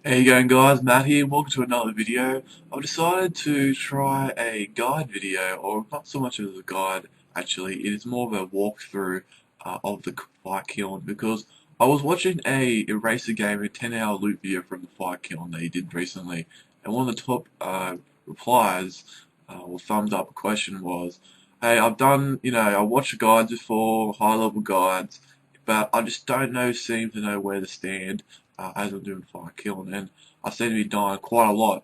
How you going guys, Matt here, welcome to another video. I've decided to try a guide video, or not so much as a guide actually, it is more of a walkthrough of the Fight Kiln, because I was watching a Eraser Game, a 10-hour loop video from the Fight Kiln that he did recently, and one of the top replies, or thumbs up question was, hey, I've done, I watched guides before, high level guides, but I just seem to know where to stand as I'm doing Fight Kiln, and I seem to be dying quite a lot.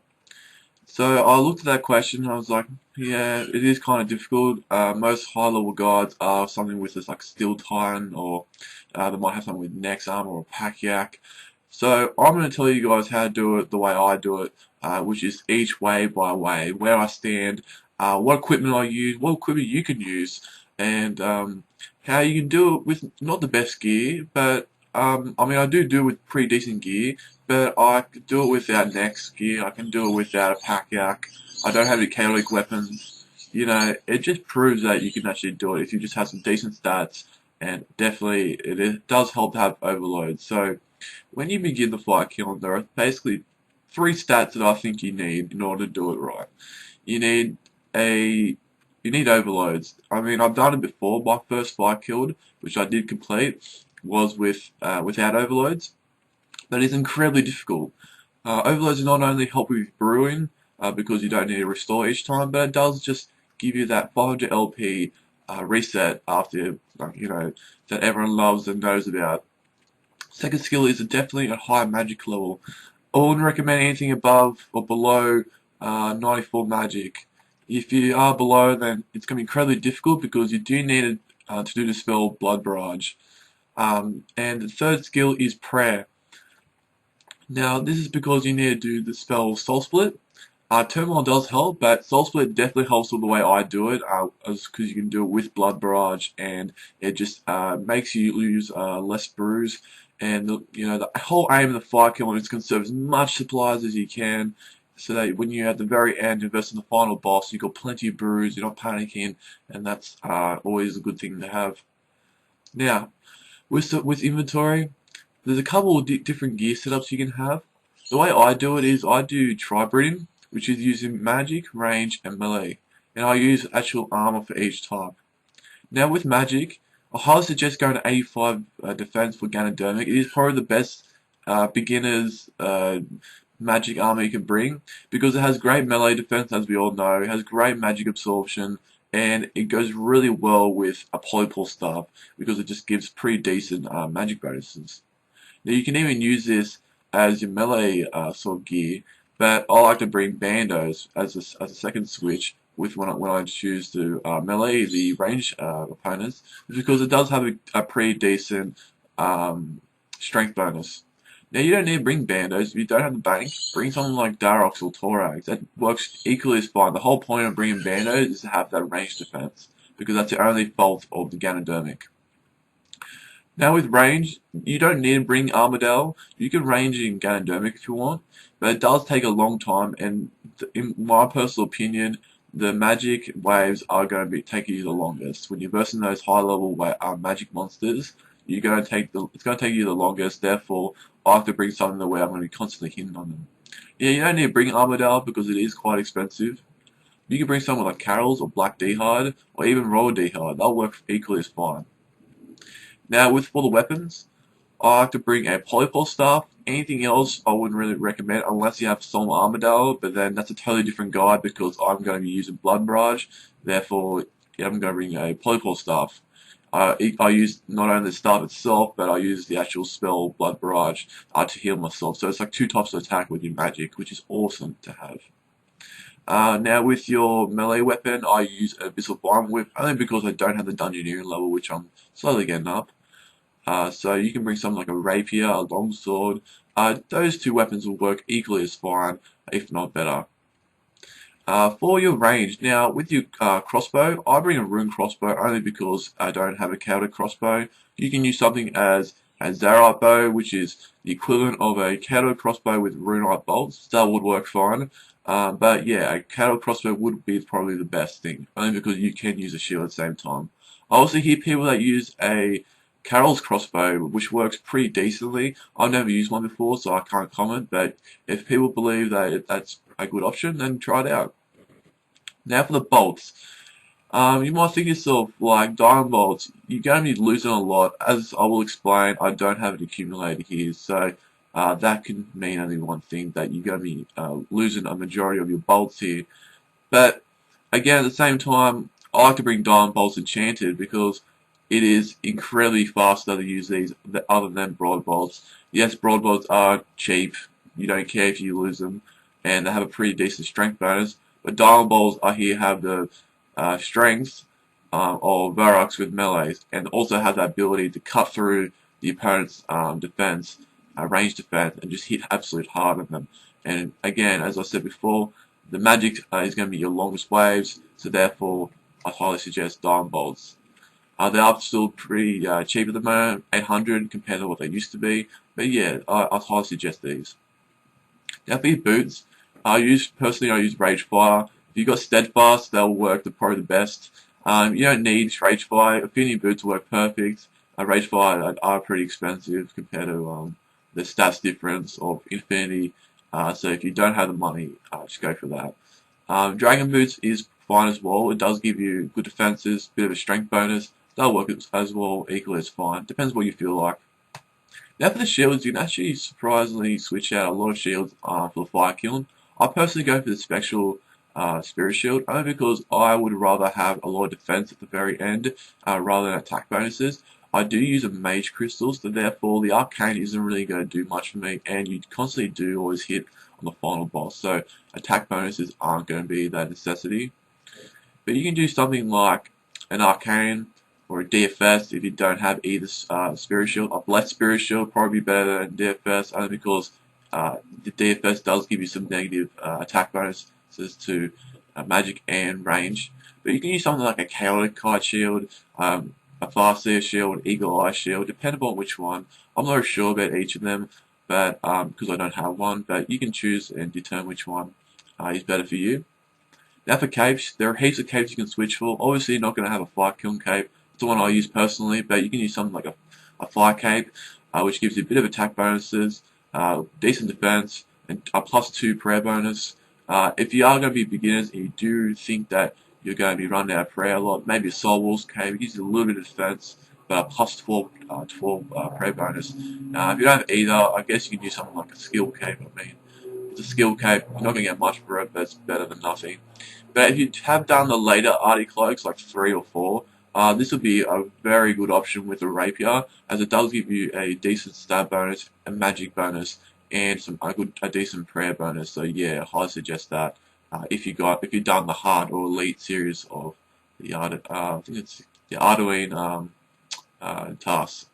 So I looked at that question and I was like, yeah, it is kind of difficult. Most high level guides are something with this like Steel Titan, or they might have something with Nex Armor or Pack. So I'm going to tell you guys how to do it the way I do it, which is each wave by wave, where I stand, what equipment I use, what equipment you can use, and how you can do it with not the best gear, but I mean I do it with pretty decent gear, but I could do it without Nex gear, I can do it without a Pack. I don't have any chaotic weapons. It just proves that you can actually do it if you just have some decent stats, and definitely it does help to have overload. So when you begin the Fight Kiln, there are basically three stats that I think you need in order to do it right. You need a you need overloads. I mean, I've done it before. My first Fight Kiln, which I did complete, was without overloads, but it's incredibly difficult. Overloads not only help with brewing, because you don't need to restore each time, but it does just give you that 500 LP reset after, that everyone loves and knows about. Second skill is definitely a high magic level. I wouldn't recommend anything above or below 94 magic. If you are below, then it's going to be incredibly difficult because you do need to do the spell Blood Barrage. And the third skill is Prayer. Now, this is because you need to do the spell Soul Split. Turmoil does help, but Soul Split definitely helps with the way I do it, because you can do it with Blood Barrage, and it just makes you lose less bruise. And the whole aim of the Fight Kiln is to conserve as much supplies as you can, so that when you're at the very end, invest in the final boss, you've got plenty of bruise, you're not panicking, and that's always a good thing to have. Now, with inventory, there's a couple of different gear setups you can have. The way I do it is I do tri-breeding, which is using magic, range, and melee, and I use actual armor for each type. Now with magic, I highly suggest going to 85 defense for Ganodermic. It is probably the best beginner's magic armor you can bring, because it has great melee defense, as we all know. It has great magic absorption, and it goes really well with a polypore staff because it just gives pretty decent magic bonuses. Now you can even use this as your melee sort of gear, but I like to bring bandos as a second switch with when I choose to melee the range opponents, because it does have a pretty decent strength bonus. Now you don't need to bring bandos if you don't have the bank. Bring something like Darox or Torax. That works equally as fine. The whole point of bringing bandos is to have that range defense, because that's the only fault of the Ganodermic. Now with range, you don't need to bring Armadale. You can range in Ganodermic if you want, but it does take a long time, and in my personal opinion, the magic waves are going to be taking you the longest. When you're versing those high level magic monsters, it's going to take you the longest, therefore I have to bring something where I'm going to be constantly hitting on them. Yeah, you don't need to bring Armadale because it is quite expensive. You can bring something like Carol's or Black D'hide, or even Royal D'hide. They'll work equally as fine. Now, for the weapons, I like to bring a polypore staff. Anything else I wouldn't really recommend unless you have Soul Armadale, but then that's a totally different guide because I'm going to be using Blood Barrage. Therefore, yeah, I'm going to bring a polypore staff. I use not only the staff itself, but I use the actual spell Blood Barrage to heal myself. So it's like two types of attack with your magic, which is awesome to have. Now with your melee weapon, I use Abyssal Vine Whip only because I don't have the Dungeoneering level, which I'm slowly getting up. So you can bring something like a rapier, a longsword. Those two weapons will work equally as fine, if not better. For your range, now with your crossbow, I bring a rune crossbow only because I don't have a chaotic crossbow. You can use something as a Zarite bow, which is the equivalent of a chaotic crossbow with runite bolts. That would work fine. But yeah, a chaotic crossbow would be probably the best thing, only because you can use a shield at the same time. I also hear people that use a Carol's crossbow, which works pretty decently. I've never used one before, so I can't comment, but if people believe that that's a good option, then try it out. Now for the bolts. You might think to yourself, like, diamond bolts, you're going to be losing a lot. As I will explain, I don't have an accumulator here, so that can mean only one thing, that you're going to be losing a majority of your bolts here. But again, at the same time, I like to bring Diamond Bolts Enchanted because it is incredibly faster to use these other than Broad Bolts. Yes, Broad Bolts are cheap. You don't care if you lose them, and they have a pretty decent strength bonus. But Diamond Bolts I here have the strength of Varrox with melees, and also have the ability to cut through the opponent's defense, range defense, and just hit absolute hard on them. And again, as I said before, the magic is going to be your longest waves, so therefore I highly suggest Diamond Bolts. They are still pretty cheap at the moment, 800 compared to what they used to be, but yeah, I highly suggest these. Now for your boots, personally I use Rage Fire. If you've got Steadfast, they'll work probably the best. You don't need Rage Fire. Affinity boots work perfect. Rage Fire are pretty expensive compared to the stats difference of Infinity. So if you don't have the money, just go for that. Dragon Boots is fine as well. It does give you good defenses, bit of a strength bonus. That'll work as well, equally as fine. Depends what you feel like. Now for the shields, you can actually surprisingly switch out a lot of shields for the Fight Kiln. I personally go for the Spectral Spirit Shield, only because I would rather have a lot of defense at the very end rather than attack bonuses. I do use a Mage Crystal, so therefore the Arcane isn't really going to do much for me, and you constantly do always hit on the final boss, so attack bonuses aren't going to be that necessity. But you can do something like an Arcane or a DFS if you don't have either Spirit Shield. A Blessed Spirit Shield probably be better than DFS, only because the DFS does give you some negative attack bonuses to magic and range. But you can use something like a Chaotic Kite Shield, a Farseer Shield, Eagle Eye Shield, depending on which one. I'm not sure about each of them, but because I don't have one. But you can choose and determine which one is better for you. Now for capes, there are heaps of capes you can switch for. Obviously, you're not going to have a Fight Kiln cape. It's the one I use personally, but you can use something like a fire cape, which gives you a bit of attack bonuses, decent defense, and a +2 prayer bonus. If you are going to be beginners and you do think that you're going to be running out of prayer a lot, maybe a Soul Walls cape, it gives you a little bit of defense, but a +12 prayer bonus. If you don't have either, I guess you can use something like a skill cape. I mean, it's a skill cape, you're not going to get much for it, but it's better than nothing. But if you have done the later arty cloaks, like 3 or 4, this would be a very good option with a rapier, as it does give you a decent stab bonus, a magic bonus, and a decent prayer bonus. So yeah, I highly suggest that if you've done the hard or elite series of the I think it's the Arduino tasks.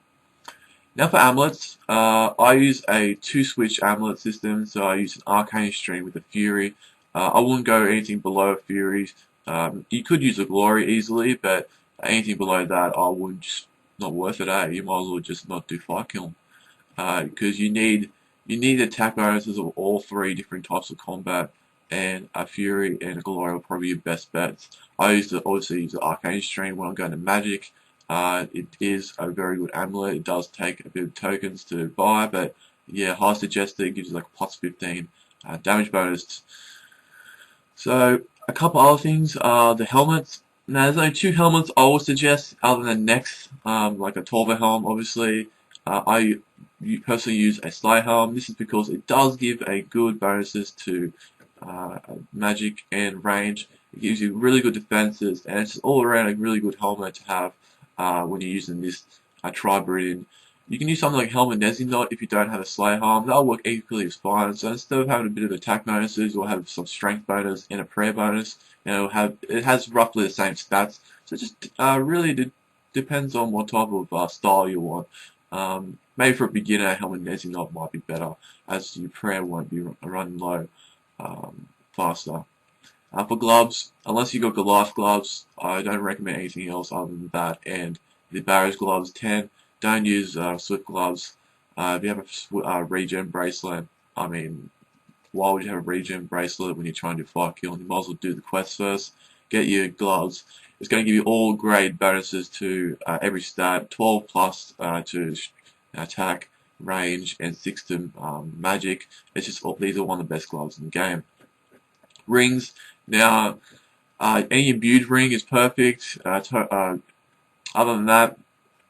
Now for amulets, I use a 2-switch amulet system, so I use an Arcane Stream with a Fury. I wouldn't go anything below a Fury. You could use a Glory easily, but anything below that I would just not worth it, You might as well just not do Fight Kiln. Because you need attack bonuses of all 3 different types of combat, and a Fury and a Glory are probably your best bets. Obviously use the Arcane Stream when I'm going to Magic. It is a very good amulet. It does take a bit of tokens to buy, but yeah, high suggested. It gives you like a +15 damage bonus. So a couple other things are the helmets. Now there's only 2 helmets I would suggest other than Next, like a Torva helm. Obviously, I personally use a Slayer helm. This is because it does give a good bonuses to magic and range. It gives you really good defenses, and it's all around a really good helmet to have when you're using this Triberian. You can use something like Helmet Nezinot if you don't have a Slayer Harm. That'll work equally as fine. So instead of having a bit of attack bonuses, you'll have some strength bonus and a prayer bonus. And it has roughly the same stats. So it just really depends on what type of style you want. Maybe for a beginner, Helmet Nezinot might be better, as your prayer won't be running low faster. For gloves, unless you got Goliath gloves, I don't recommend anything else other than that. And the Barrows gloves 10. Don't use Swift gloves. If you have a regen bracelet, I mean, why would you have a regen bracelet when you're trying to Fight Kiln? You might as well do the quest first. Get your gloves, It's going to give you all grade bonuses to every stat, 12 plus to attack, range, and 6 to magic. It's just these are one of the best gloves in the game. Rings. Now, any imbued ring is perfect. Other than that,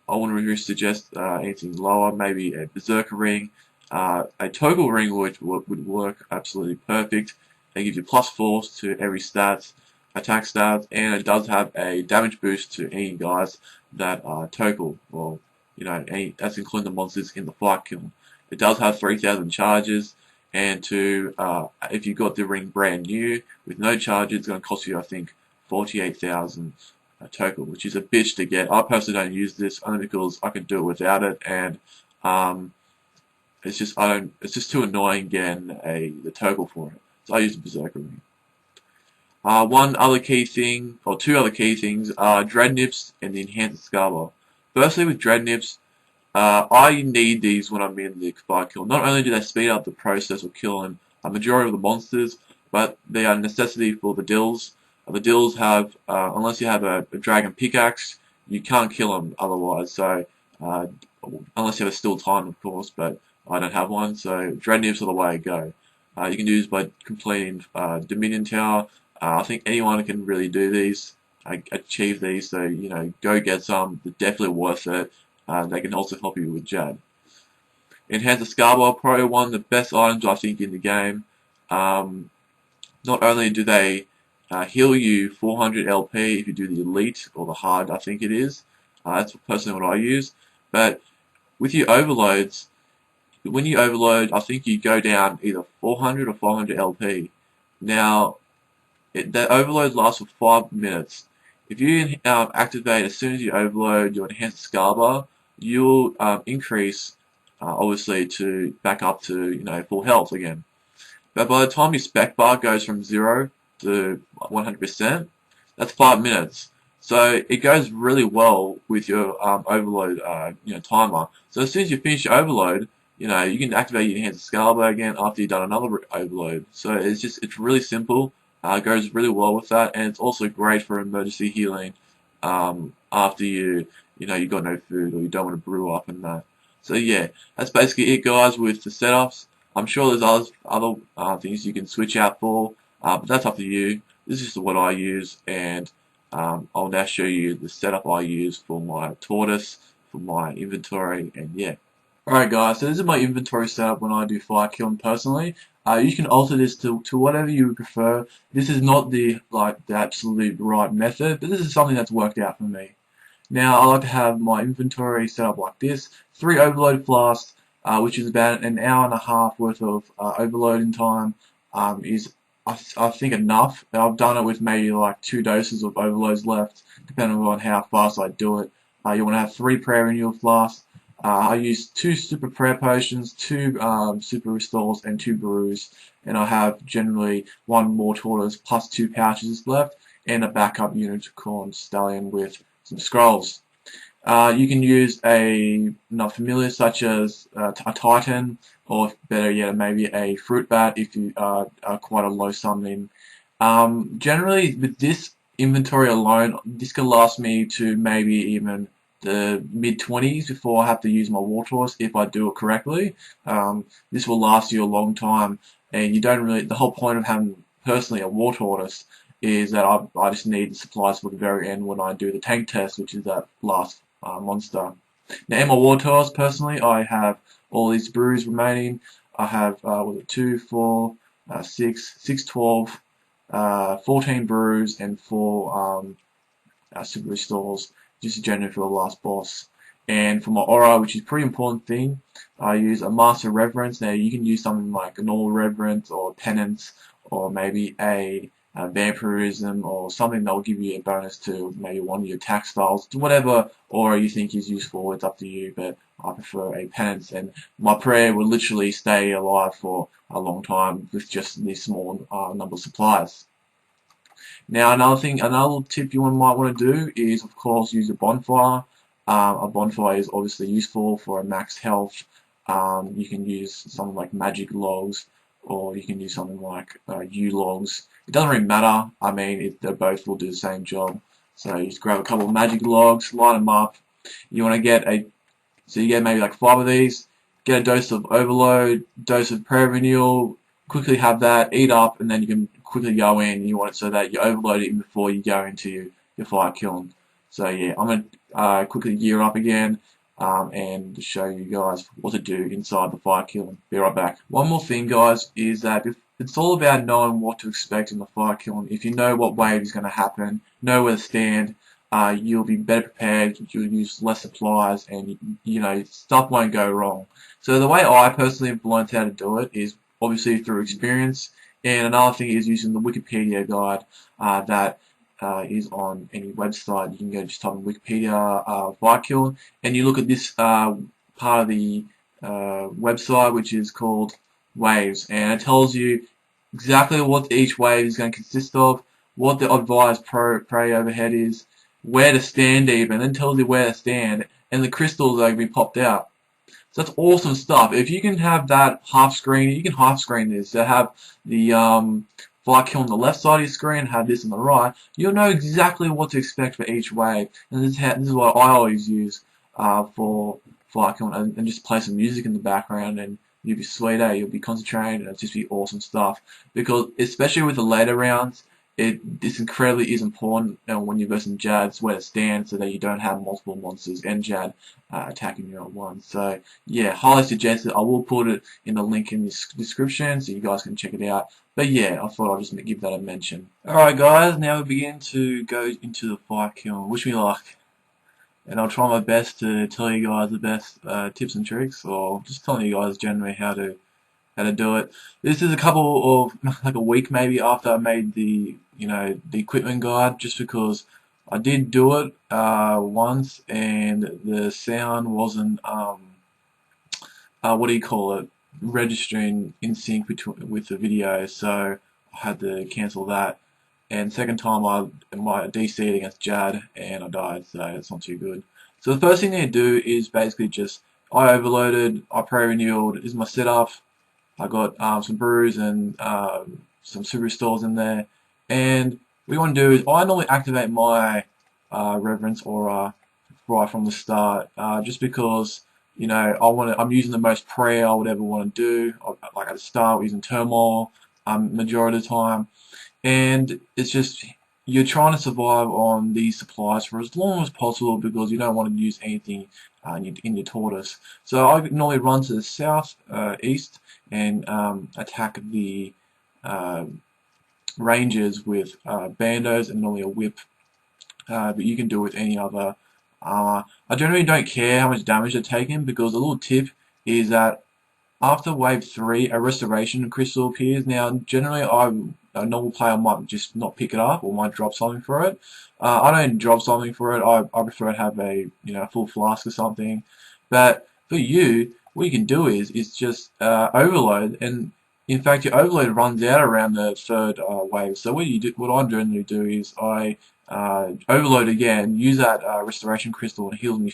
I wouldn't really suggest anything lower. Maybe a berserker ring. A toggle ring would work absolutely perfect. It gives you +4 to every stats, attack stats, and it does have a damage boost to any guys that toggle. Well, that's including the monsters in the Fight Kiln. It does have 3,000 charges, and if you got the ring brand new with no charges, it's going to cost you, I think, 48,000 token, which is a bitch to get. I personally don't use this only because I can do it without it, and it's just too annoying getting the toggle for it. So I use the berserker ring. One other key thing, or two other key things, are dread nips and the enhanced scarber. Firstly, with dread nips, I need these when I'm in the Fight Kiln. Not only do they speed up the process of killing a majority of the monsters, but they are a necessity for the dills. The dills have, unless you have a dragon pickaxe, you can't kill them otherwise. So, unless you have a still time, of course, but I don't have one. So, dread nips are the way to go. You can do this by completing Dominion Tower. I think anyone can really do these, achieve these. So, go get some. They're definitely worth it. They can also help you with Jad. Enhance the Scarbar, probably one of the best items I think in the game. Not only do they heal you 400 LP if you do the Elite or the Hard, I think it is. That's personally what I use. But with your overloads, when you overload, I think you go down either 400 or 400 LP. Now, the overload lasts for 5 minutes. If you activate as soon as you overload your enhanced Scarbar, you'll increase, obviously, to back up to full health again. But by the time your spec bar goes from 0 to 100%, that's 5 minutes. So it goes really well with your overload timer. So as soon as you finish your overload, you can activate your enhanced Scarbar again after you've done another overload. So it's really simple. Goes really well with that, and it's also great for emergency healing after you got no food or you don't want to brew up and that. So yeah, that's basically it, guys, with the setups. I'm sure there's other things you can switch out for, but that's up to you. This is what I use, and I'll now show you the setup I use for my tortoise, for my inventory, and yeah. Alright guys, so this is my inventory setup when I do Fight Kiln personally. You can alter this to whatever you prefer. This is not the absolute right method, but this is something that's worked out for me. Now I like to have my inventory set up like this. 3 overload flasks, which is about an hour and a half worth of overloading time, is I think enough. I've done it with maybe like 2 doses of overloads left, depending on how fast I do it. You want to have 3 prayer renewal flasks. I use 2 super prayer potions, 2 super restores, and 2 brews, and I have generally 1 more tortoise plus 2 pouches left, and a backup unicorn stallion with some scrolls. You can use another familiar such as a titan, or better yet, maybe a fruit bat if you are quite a low summoning. Generally, with this inventory alone, this can last me to maybe even the mid-20s before I have to use my war tortoise if I do it correctly. This will last you a long time, and you don't really. The whole point of having personally a war tortoise is that I just need the supplies for the very end when I do the tank test, which is that last monster. Now in my war tortoise, personally, I have all these brews remaining. I have 2, 4, 6, 12, 14 brews and 4 super restores, just generally for the last boss. And for my aura, which is a pretty important thing, I use a Master Reverence. Now you can use something like a normal Reverence or Penance, or maybe a Vampirism, or something that will give you a bonus to maybe one of your attack styles. Whatever aura you think is useful, it's up to you, but I prefer a Penance, and my prayer will literally stay alive for a long time with just this small number of supplies. Now another tip you might want to do is, of course, use a bonfire. A bonfire is obviously useful for a max health. You can use something like magic logs, or you can use something like U logs. It doesn't really matter. I mean, they both will do the same job. So you just grab a couple of magic logs, light them up. You want to get so you get maybe like 5 of these, get a dose of overload, dose of prayer renewal, quickly have that, eat up, and then you can quickly go in. You want it so that you overload it before you go into your Fight Kiln. So yeah, I'm going to quickly gear up again and show you guys what to do inside the Fight Kiln. Be right back. One more thing, guys, is that it's all about knowing what to expect in the Fight Kiln. If you know what wave is going to happen, know where to stand, you'll be better prepared, you'll use less supplies, and you know, stuff won't go wrong. So the way I personally have learned how to do it is obviously through experience, and another thing is using the Wikipedia guide that is on any website. You can go just type in Wikipedia Fight Kiln, and you look at this part of the website, which is called waves, and it tells you exactly what each wave is going to consist of, what the advised prey overhead is, where to stand even, then tells you where to stand, and the crystals are going to be popped out. So that's awesome stuff. If you can have that half screen, you can half screen this. So have the Fight Kiln on the left side of your screen, have this on the right. You'll know exactly what to expect for each wave. And this is what I always use for Fight Kiln, and just play some music in the background, and you'll be sweet, eh? You'll be concentrated, and it'll just be awesome stuff. Because especially with the later rounds, this incredibly is important when you're versing Jads, where to stand so that you don't have multiple monsters and Jad attacking you at once. So yeah, highly suggested. I will put it in the link in the description so you guys can check it out. But yeah, I thought I'd just give that a mention. Alright guys, now we begin to go into the Fight Kiln. Wish me luck. And I'll try my best to tell you guys the best tips and tricks, or just telling you guys generally how to do it. This is a couple of, like a week maybe after I made the equipment guide, just because I did do it once and the sound wasn't what do you call it, registering in sync with the video, so I had to cancel that. And second time I DC'd against Jad and I died, so it's not too good. So the first thing you need to do is basically just, I overloaded, I pre-renewed, this is my setup. I got some brews and some super restores in there. And what you want to do is, I normally activate my reverence aura right from the start, just because I'm using the most prayer I would ever want to do. Like at the start, we're using turmoil majority of the time, and it's just, you're trying to survive on these supplies for as long as possible because you don't want to use anything in your tortoise. So I normally run to the south east and attack the rangers with bandos and normally a whip, but you can do it with any other armor. I generally don't care how much damage they're taking, because a little tip is that after wave 3, a restoration crystal appears. Now, generally, a normal player might just not pick it up or might drop something for it. I don't drop something for it. I prefer to have a full flask or something. But for you, what you can do is just overload, and in fact, your overload runs out around the third wave. So what I generally do is I overload again, use that restoration crystal, and heals me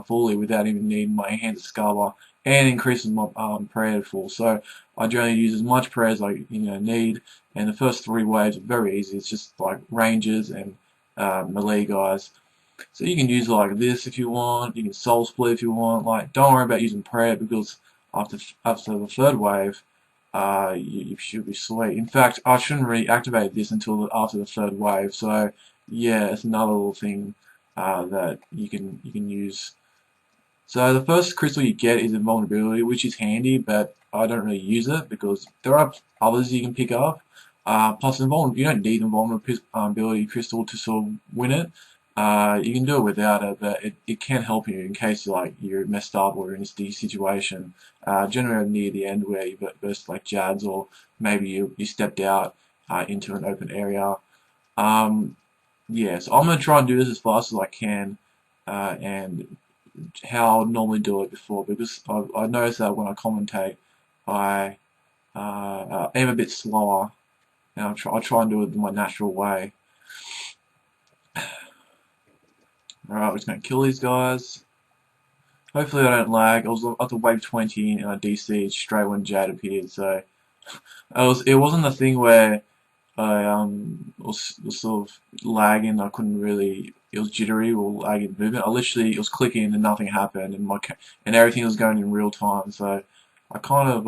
fully without even needing my hands to scour, and increases my prayer full. So I generally use as much prayer as I need, and the first 3 waves are very easy. It's just like rangers and melee guys. So you can use it like this if you want. You can soul split if you want. Like, don't worry about using prayer, because after the third wave, you should be sweet. In fact, I shouldn't reactivate this until after the third wave. So yeah, it's another little thing that you can use. So the first crystal you get is invulnerability, which is handy, but I don't really use it because there are others you can pick up. Plus, you don't need invulnerability crystal to sort of win it. You can do it without it, but it can help you in case you're messed up or in a sticky situation. Generally near the end where you burst like Jads, or maybe you stepped out into an open area. Yeah, so I'm going to try and do this as fast as I can, and how I normally do it before, because I noticed that when I commentate, I am a bit slower, and I try and do it in my natural way. Alright, we're just going to kill these guys. Hopefully I don't lag. I was at the wave 20 and I DC'd straight when Jade appeared, so it wasn't the thing where was sort of lagging. I couldn't really. It was jittery or lagging movement. It was clicking and nothing happened, and and everything was going in real time. So I kind of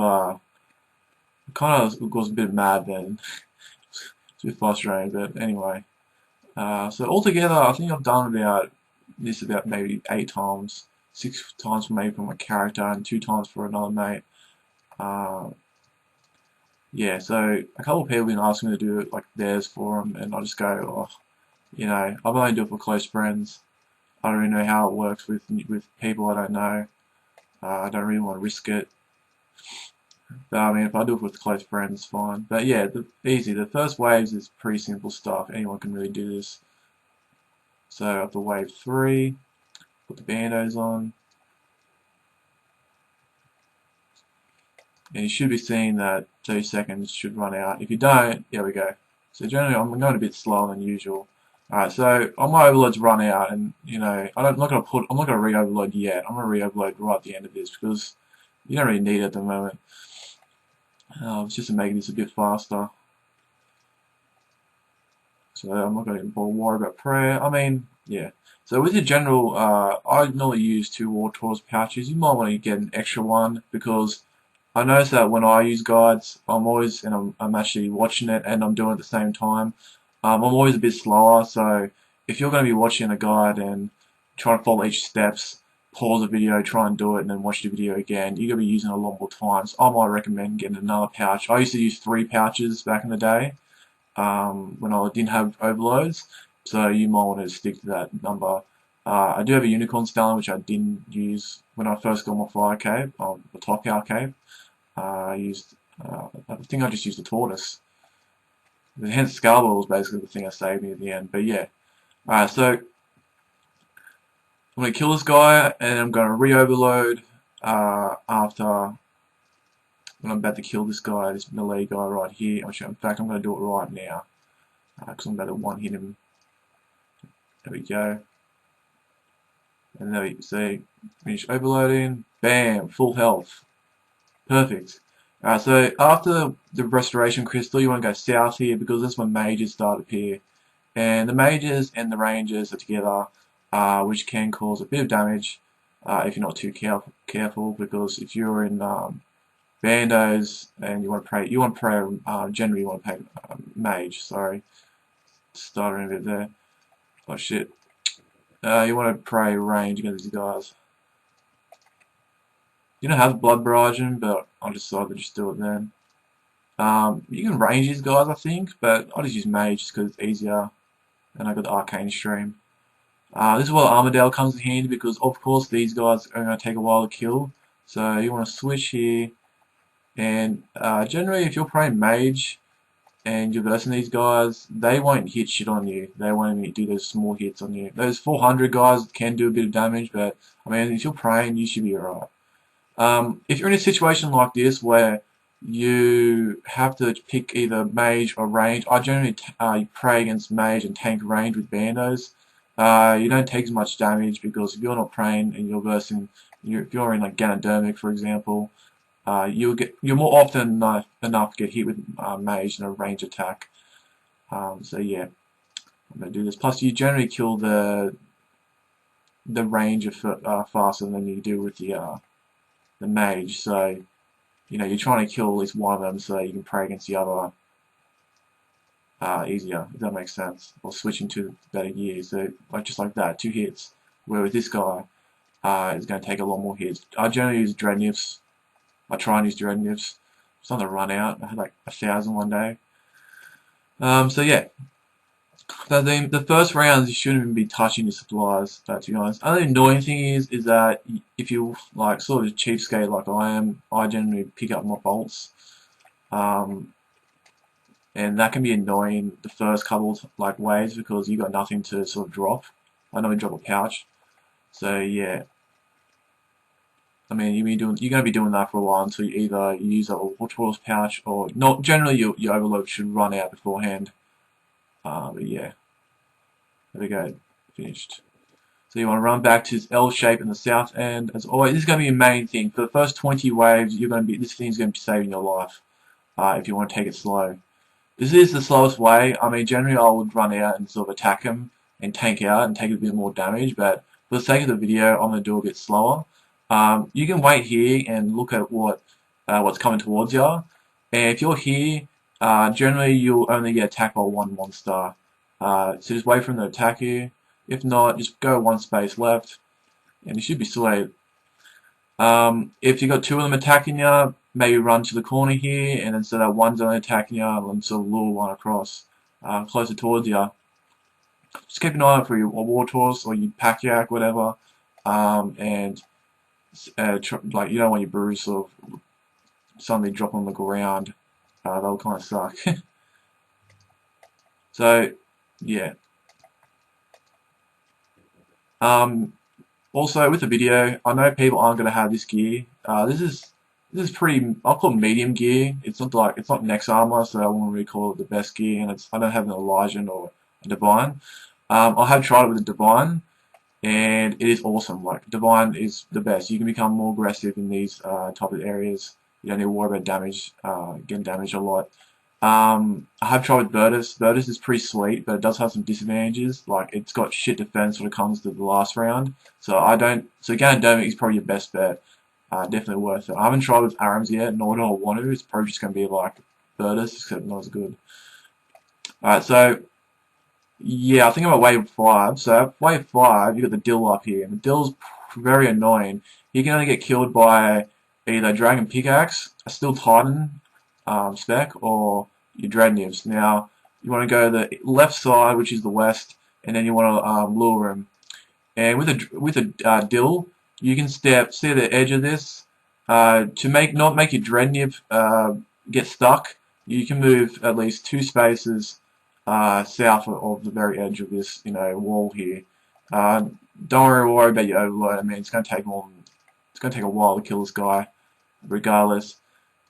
was a bit mad then. It's a bit frustrating, but anyway. So altogether, I think I've done about maybe 8 times, 6 times maybe for my character, and 2 times for another mate. Uh, yeah, so a couple of people have been asking me to do it like theirs for them, and I just go, oh, I've only do it for close friends. I don't really know how it works with people I don't know. I don't really want to risk it. But I mean, if I do it with close friends, fine. But yeah, easy. The first waves is pretty simple stuff. Anyone can really do this. So after wave 3, put the bandos on, and you should be seeing that 30 seconds should run out. If you don't, here we go. So generally, I'm going a bit slower than usual. Alright, so all my overloads run out, and I'm not gonna re-overload yet. I'm gonna re-overload right at the end of this because you don't really need it at the moment. It's just to make this a bit faster. So I'm not going to worry about prayer. I mean, yeah. So with the general, I normally use 2 War Tools pouches. You might want to get an extra one because I notice that when I use guides, I'm actually watching it and I'm doing it at the same time. I'm always a bit slower, so if you're going to be watching a guide and trying to follow each steps, pause the video, try and do it, and then watch the video again, you're going to be using it a lot more times. I might recommend getting another pouch. I used to use 3 pouches back in the day when I didn't have overloads, so you might want to stick to that number. I do have a unicorn stallion which I didn't use when I first got my fire cape, the TOk-harr cape. I think I just used the tortoise. Hence Scarborough was basically the thing that saved me at the end. But yeah. Alright, so I'm going to kill this guy and I'm going to re-overload after when I'm about to kill this guy, this melee guy right here. In fact, I'm going to do it right now because I'm about to one-hit him. There we go. And there we see, finish overloading. Bam, full health. Perfect. So after the restoration crystal, you want to go south here because that's when mages start to appear. And the mages and the rangers are together, which can cause a bit of damage if you're not too careful. Because if you're in bandos and you want to pray, generally you want to pray mage. Sorry, stuttering a bit there. Oh shit. You want to pray range against these guys. You don't have blood barraging, but I decided to just do it then. You can range these guys, I think, but I just use mage just because it's easier. And I got the arcane stream. This is where Armadale comes in handy because, of course, these guys are going to take a while to kill. So you want to switch here. And generally, if you're playing mage and you're versing these guys, they won't hit shit on you. They won't even do those small hits on you. Those 400 guys can do a bit of damage, but I mean, if you're praying, you should be alright. If you're in a situation like this where you have to pick either mage or range, I generally pray against mage and tank range with bandos. You don't take as much damage because if you're not praying and you're versing, if you're in like Ganodermic, for example, you're more often enough to get hit with mage in a range attack. So yeah, I'm gonna do this. Plus, you generally kill the ranger faster than you do with the mage. So you're trying to kill at least one of them so you can pray against the other easier, if that makes sense. Or switching to better gear. So just like that, 2 hits. Where with this guy, it's going to take a lot more hits. I generally use Dreadnoughts. I try and use Dreadnoughts. It's on the run out. I had like 1,000 one day. So yeah. So the first rounds you shouldn't even be touching your supplies, to be honest. The only annoying thing is that if you like sort of cheapskate like I am, I generally pick up my bolts. And that can be annoying the first couple of waves because you got nothing to sort of drop. I normally drop a pouch. So yeah. I mean, you're going to be doing that for a while until you either use a War pouch or not. Generally, your overload should run out beforehand. But yeah, there we go, finished. So you want to run back to this L shape in the south end. As always, this is going to be your main thing. For the first 20 waves, this thing's going to be saving your life if you want to take it slow. This is the slowest way. I mean, generally I would run out and sort of attack him and tank out and take a bit more damage, but for the sake of the video, I'm going to do a bit slower. You can wait here and look at what's coming towards you. And if you're here, generally you'll only get attacked by one monster. So just wait for him to attack you. If not, just go one space left, and you should be sweet. If you got two of them attacking you, maybe run to the corner here, and then so that one's only attacking you, and sort of lure one across, closer towards you. Just keep an eye out for your Wartorse or your Pack-Yak, whatever, and like you don't want your brews sort of suddenly drop on the ground. That'll kind of suck. So, yeah. Also, with the video, I know people aren't going to have this gear. This is pretty. I'll call it medium gear. It's not Nex armor, so I won't really call it the best gear. And I don't have an Elijah or a Divine. I have tried it with a Divine, and it is awesome. Like Divine is the best. You can become more aggressive in these type of areas. You don't need to worry about damage, getting damaged a lot. I have tried with Virtus. Virtus is pretty sweet, but it does have some disadvantages. Like it's got shit defense when it comes to the last round. So Ganodermic is probably your best bet. Definitely worth it. I haven't tried with Arams yet, nor do I want to. It's probably just going to be like Virtus, except not as good. Alright, so yeah, I think I'm at wave 5. So at wave 5, you got the Dill up here, and the Dill's very annoying. You can only get killed by either Dragon Pickaxe, a Steel Titan spec, or your Dreadnoughts. Now, you want to go the left side, which is the west, and then you want to lure him. And with a Dill, you can see the edge of this. To not make your Dreadnought get stuck, you can move at least 2 spaces south of the very edge of this, wall here. Don't worry about your overload. I mean, it's going to take a while to kill this guy, regardless.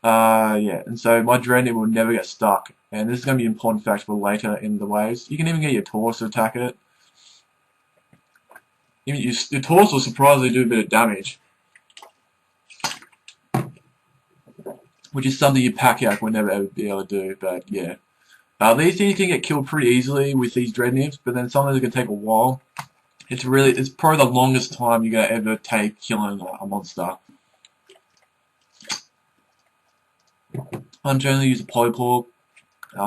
Yeah, and so my Dreadnought will never get stuck, and this is going to be an important fact for later in the waves. You can even get your Taurus to attack it. Even your Taurus will surprisingly do a bit of damage, which is something your Pack-Yak will never ever be able to do, but yeah. These things can get killed pretty easily with these Dreadnoughts, but then sometimes it can take a while. It's probably the longest time you're going to ever take killing a monster. I generally use a Polypore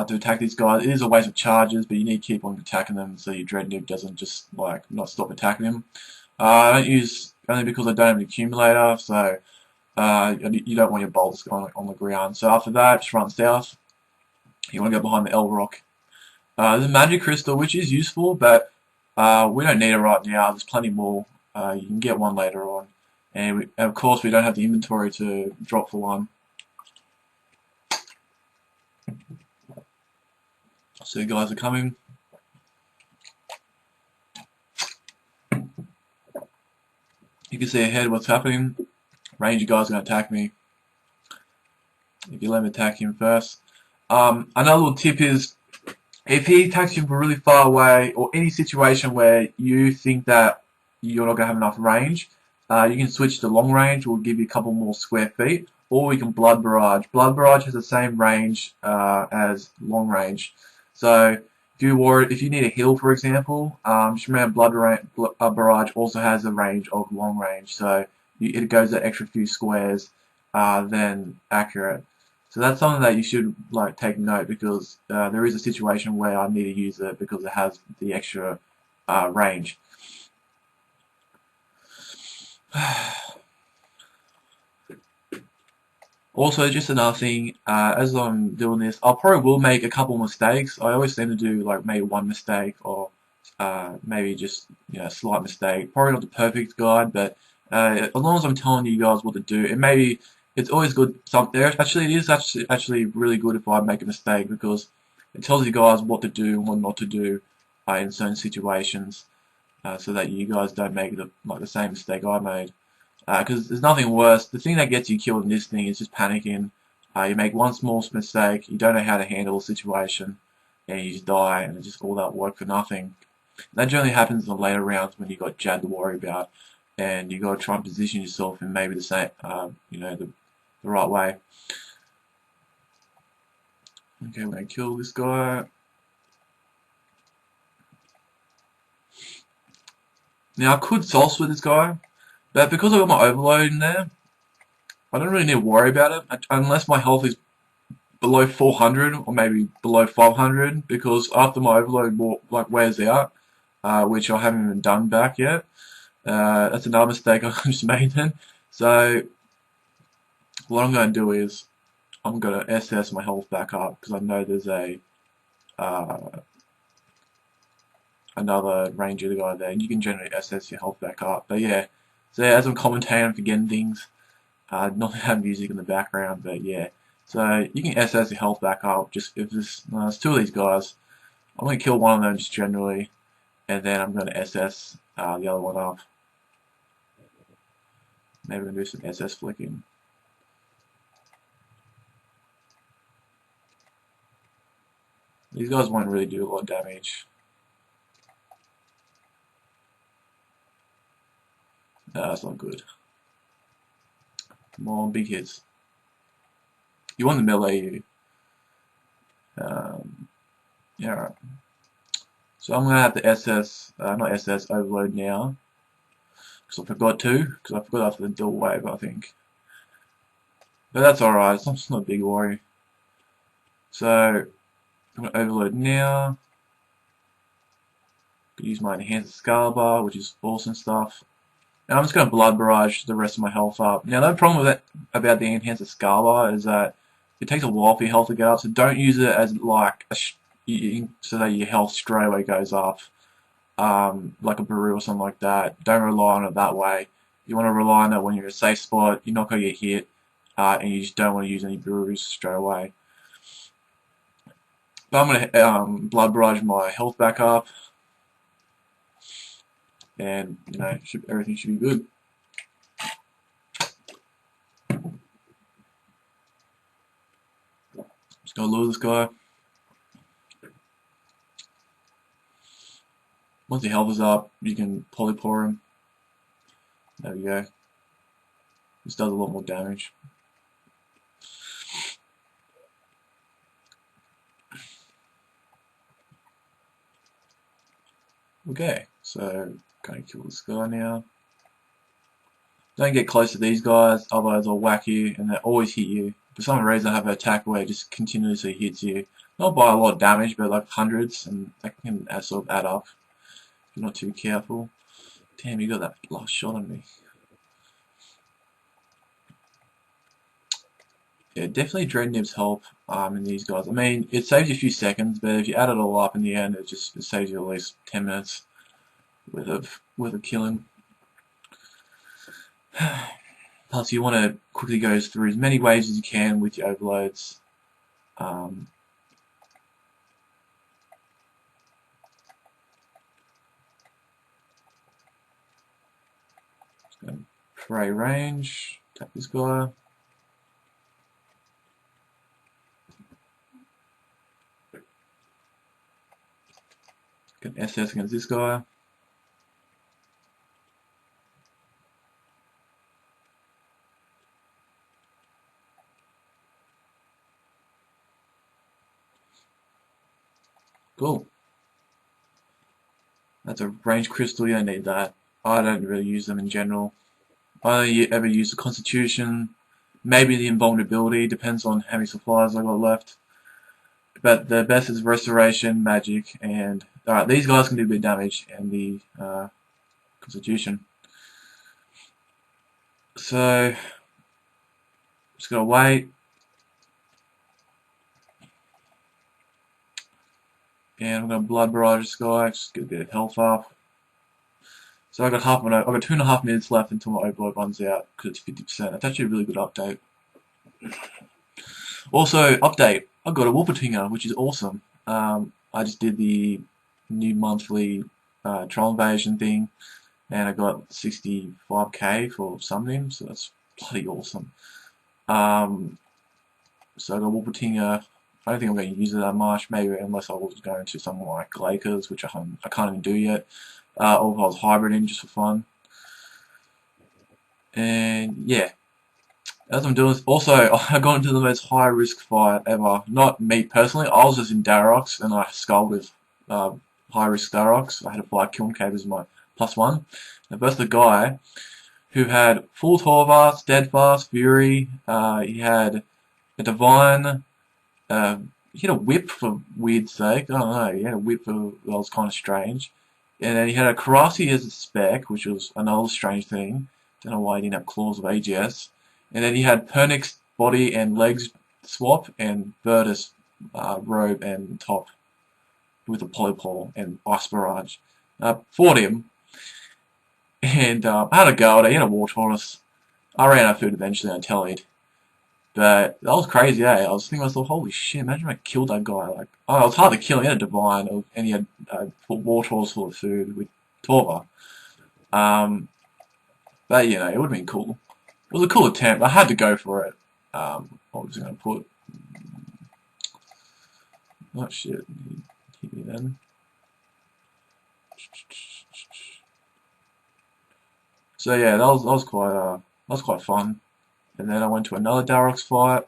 to attack these guys. It is a waste of charges, but you need to keep on attacking them so your Dreadnought doesn't just not stop attacking them. I don't use only because I don't have an accumulator, so you don't want your bolts on the ground. So after that, just run south. You want to go behind the L Rock. There's a Magic Crystal, which is useful, but we don't need it right now. There's plenty more. You can get one later on. And of course, we don't have the inventory to drop for one. So you guys are coming. You can see ahead what's happening. Ranger guy's going to attack me. If you let me attack him first. Another little tip is, if he attacks you from really far away, or any situation where you think that you're not going to have enough range, you can switch to long range, will give you a couple more square feet, or you can Blood Barrage. Blood Barrage has the same range as long range. So if you need a heal, for example, just remember Blood Barrage also has a range of long range, so it goes an extra few squares than accurate. So that's something that you should take note, because there is a situation where I need to use it because it has the extra range. Also, just another thing, as I'm doing this, I probably will make a couple mistakes. I always seem to do maybe one mistake, or maybe just a slight mistake. Probably not the perfect guide, but as long as I'm telling you guys what to do, it's always good. It is actually really good if I make a mistake, because it tells you guys what to do and what not to do in certain situations, so that you guys don't make the same mistake I made. Because there's nothing worse. The thing that gets you killed in this thing is just panicking. You make one small mistake, you don't know how to handle a situation, and you just die, and it's just all that work for nothing. And that generally happens in the later rounds when you got Jad to worry about, and you got to try and position yourself in maybe the same, the right way. Okay, we're gonna kill this guy. Now I could soul split this guy, but because I got my overload in there, I don't really need to worry about it unless my health is below 400 or maybe below 500, because after my overload wears out, which I haven't even done back yet. That's another mistake I just made then. So what I'm going to do is I'm going to SS my health back up, because I know there's uh, another ranger guy there, and you can generally SS your health back up. But yeah, so as I'm commentating, I'm forgetting things. Not have music in the background, but yeah. So you can SS your health back up. Just if there's two of these guys, I'm going to kill one of them just generally, and then I'm going to SS the other one up. Maybe we're going to do some SS flicking. These guys won't really do a lot of damage. No, that's not good. Come on, big hits. You want the melee, you. Yeah, right. So I'm going to have to SS, not SS, overload now. Because I forgot to. Because I forgot after the dual wave, I think. But that's alright, it's not a big worry. So, I'm going to overload now. Use my enhanced scale bar, which is awesome stuff. And I'm just going to blood barrage the rest of my health up. Now, the problem with about the enhanced scale bar is that it takes a while for your health to get up, so don't use it as like so that your health straight away goes up, like a Baru or something like that. Don't rely on it that way. You want to rely on it when you're in a safe spot, you're not going to get hit, and you just don't want to use any Barus straight away. But I'm going to blood barrage my health back up, and you know everything should be good. Just gonna lure this guy. Once the health is up, you can polypore him. There we go. This does a lot more damage. Okay, so gonna kill this guy now. Don't get close to these guys, otherwise they'll whack you and they always hit you. For some reason I have an attack where it just continuously hits you. Not by a lot of damage, but like hundreds, and that can sort of add up if you're not too careful. Damn, you got that last shot on me. Yeah, definitely Dread Nibs help in these guys. I mean, it saves you a few seconds, but if you add it all up in the end, it saves you at least 10 minutes worth of killing. Plus, you want to quickly go through as many waves as you can with your overloads. Prey range, tap this guy. Get SS against this guy. Cool. That's a range crystal, you don't need that. I don't really use them in general. I only ever use the Constitution, maybe the Invulnerability, depends on how many supplies I got left. But the best is Restoration, Magic, and alright, these guys can do a bit of damage, and the Constitution. So, just gotta wait. And I'm gonna blood barrage this guy, just get a bit of health up. So I got 2.5 minutes left until my overload runs out, because it's 50%. That's actually a really good update. Also, update, I got a Whoopatinger, which is awesome. I just did the new monthly troll invasion thing, and I got 65k for summoning, so that's bloody awesome. So I got Whoopatinger. I don't think I'm going to use it that much, maybe unless I was going to something like Lakers, which I can't even do yet, or if I was hybriding just for fun. And yeah, as I'm doing this, also, I got into the most high risk fight ever. Not me personally, I was just in Darox and I skulled with high risk Darox. I had a Fight Kiln cave as my +1. And versus the guy who had full Torvar, Steadfast, Fury, he had a Divine, he had a whip for weird sake. I don't know. He had a whip for that was kind of strange. And then he had a Karasi as a spec, which was another strange thing. Don't know why he didn't have claws of AGS. And then he had Pernix body and legs swap and Virtus robe and top with a Polypole and Ice Barrage. Fought him and I had a go at it. He had a War Taurus. I ran out of food eventually and tellied. But that was crazy, eh? I was thinking to myself, holy shit, imagine if I killed that guy. Like, oh, it was hard to kill. He had a Divine, and he had War Taurus full of food with Torva. But, you know, it would have been cool. It was a cool attempt. I had to go for it. What was I going to put? Oh, shit. Hit me then. So, yeah, that was quite fun. And then I went to another Darox fight.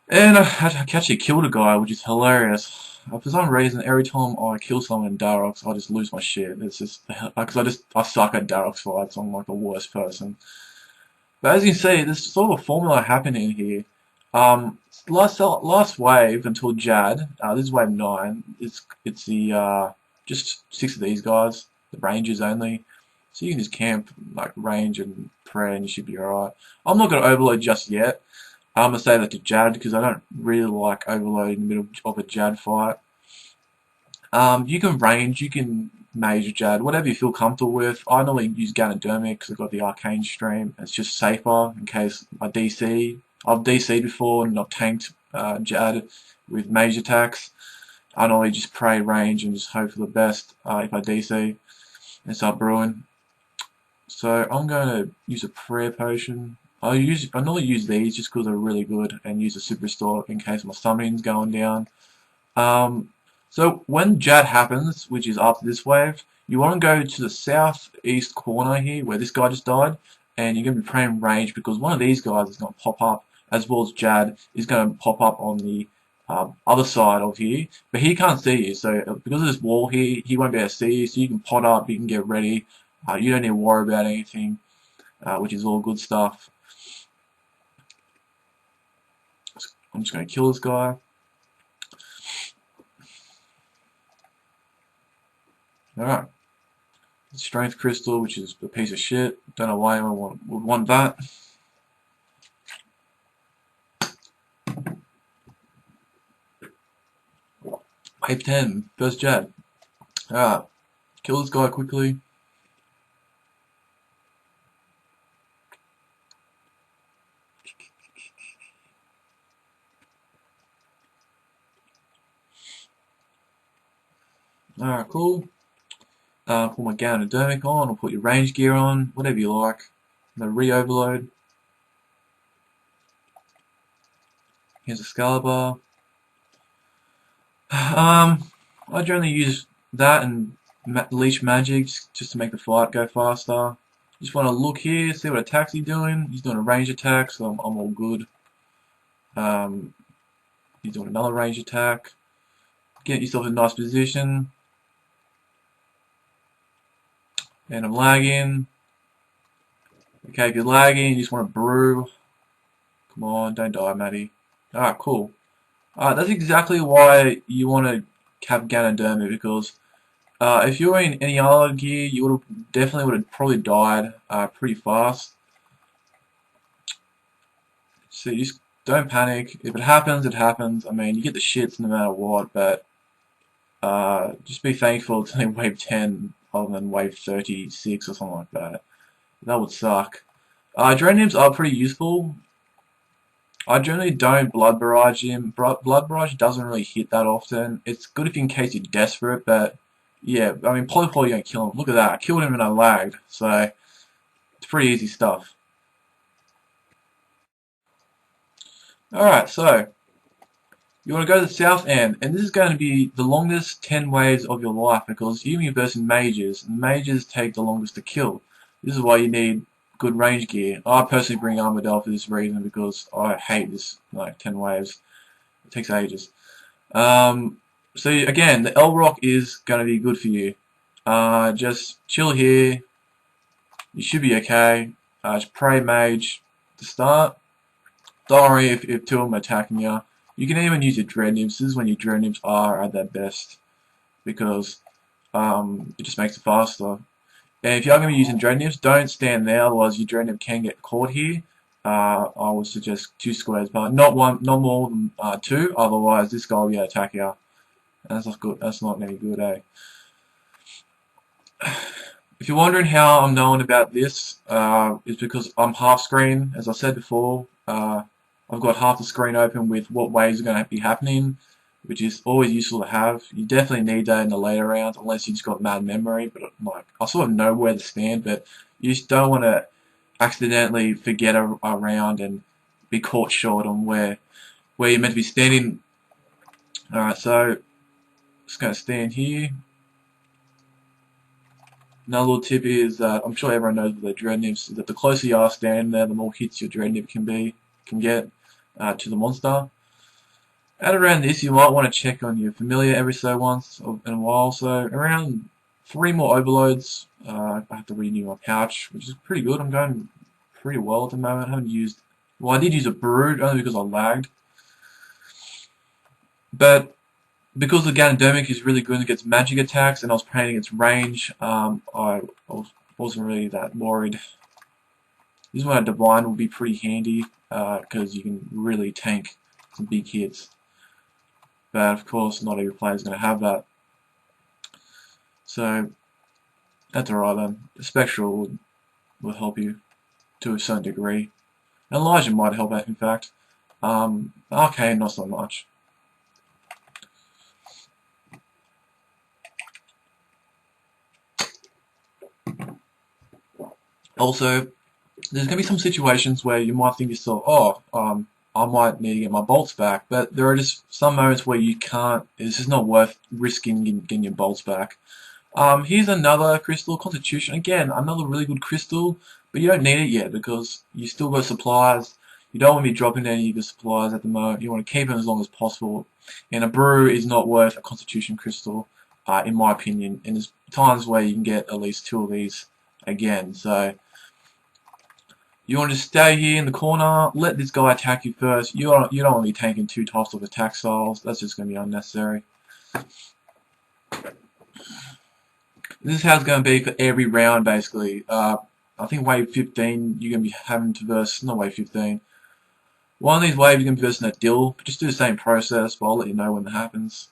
And I actually killed a guy, which is hilarious. For some reason, every time I kill someone in Darox, I just lose my shit. It's just, because I suck at Darox fights, I'm like the worst person. But as you can see, there's sort of a formula happening here. Last wave until Jad, this is wave 9, it's the, just 6 of these guys, the rangers only. So you can just camp, like, range and pray and you should be alright. I'm not going to overload just yet. I'm going to say that to Jad because I don't really like overloading in the middle of a Jad fight. You can range, you can mage Jad, whatever you feel comfortable with. I normally use Ganodermic because I've got the Arcane stream. It's just safer in case I DC. I've DC'd before and I've tanked Jad with mage attacks. I normally just pray range and just hope for the best if I DC and start brewing. So I'm going to use a prayer potion. I normally use these just because they're really good and use a super restore in case my summoning's going down. So when Jad happens, which is after this wave, you want to go to the southeast corner here where this guy just died, and you're going to be praying range because one of these guys is going to pop up, as well as Jad is going to pop up on the other side of here, but he can't see you, so because of this wall here, he won't be able to see you, so you can pot up, you can get ready, you don't need to worry about anything, which is all good stuff. I'm just going to kill this guy. Alright. Strength Crystal, which is a piece of shit. Don't know why anyone would want that. Wave 10, first Jad. Alright. Kill this guy quickly. Alright, cool. Put my Ganodermic on, or put your range gear on, whatever you like. I'm going to re-overload. Here's Excalibur. I generally use that and leech magic just to make the fight go faster. Just want to look here, see what attacks he's doing. He's doing a range attack, so I'm all good. He's doing another range attack. Get yourself in a nice position. And I'm lagging. Okay, if you're lagging, you just want to brew. Come on, don't die, Matty. Alright, cool. That's exactly why you want to have Ganoderma, because if you were in any other gear, you would have probably died pretty fast. So you just don't panic. If it happens, it happens. I mean, you get the shits no matter what, but just be thankful it's only wave 10 rather than wave 36 or something like that. That would suck. Dranims are pretty useful. I generally don't Blood Barrage him. Blood Barrage doesn't really hit that often. It's good if in case you're desperate, but yeah, I mean, Polypole you don't kill him. Look at that, I killed him and I lagged, so it's pretty easy stuff. Alright, so you want to go to the south end, and this is going to be the longest 10 waves of your life because you're versing mages, and mages take the longest to kill. This is why you need good range gear. I personally bring Armored Elf for this reason because I hate this like 10 waves. It takes ages. So again, the L Rock is going to be good for you. Just chill here. You should be okay. Just pray mage to start. Don't worry if two of them are attacking you. You can even use your Dread Nymphs. This is when your Dread Nymphs are at their best because it just makes it faster. And if you're going to be using Dread Nymphs, don't stand there, otherwise your Dread Nymph can get caught here. I would suggest 2 squares, but not more than 2. Otherwise, this guy will be able to attack you. And that's not good. That's not any good, eh? If you're wondering how I'm knowing about this, it's because I'm half screen. As I said before, I've got half the screen open with what waves are going to be happening, which is always useful to have. You definitely need that in the later rounds, unless you just got mad memory. But like, I sort of know where to stand, but you just don't want to accidentally forget a round and be caught short on where you're meant to be standing. Alright, so just going to stand here. Another little tip is that I'm sure everyone knows with their Dread Nymphs is that the closer you are standing there, the more hits your Dread Nymph can get to the monster. At around this, you might want to check on your familiar every so once in a while. So around 3 more overloads, I have to renew my pouch, which is pretty good. I'm going pretty well at the moment. I haven't used, well, I did use a brood only because I lagged, but because the Ganodermic is really good against magic attacks, and I was playing against range, I wasn't really that worried. This is when a Divine will be pretty handy, because you can really tank some big hits. But of course, not every player is going to have that. So, that's alright then. The Spectral will help you to a certain degree. And Elijah might help out, in fact. Arcane, not so much. Also, there's going to be some situations where you might think to yourself, oh, I might need to get my bolts back, but there are just some moments where you can't, it's just not worth risking getting your bolts back. Here's another crystal, Constitution, again, another really good crystal, but you don't need it yet because you still got supplies. You don't want to be dropping any of your supplies at the moment. You want to keep them as long as possible. And a brew is not worth a Constitution crystal, in my opinion, and there's times where you can get at least 2 of these again, so you want to stay here in the corner, let this guy attack you first. You don't want to be taking 2 types of attack styles. That's just going to be unnecessary. This is how it's going to be for every round, basically. I think wave 15, you're going to be having to verse, not wave 15. One of these waves, you're going to be versing that Dill. Just do the same process, but I'll let you know when it happens.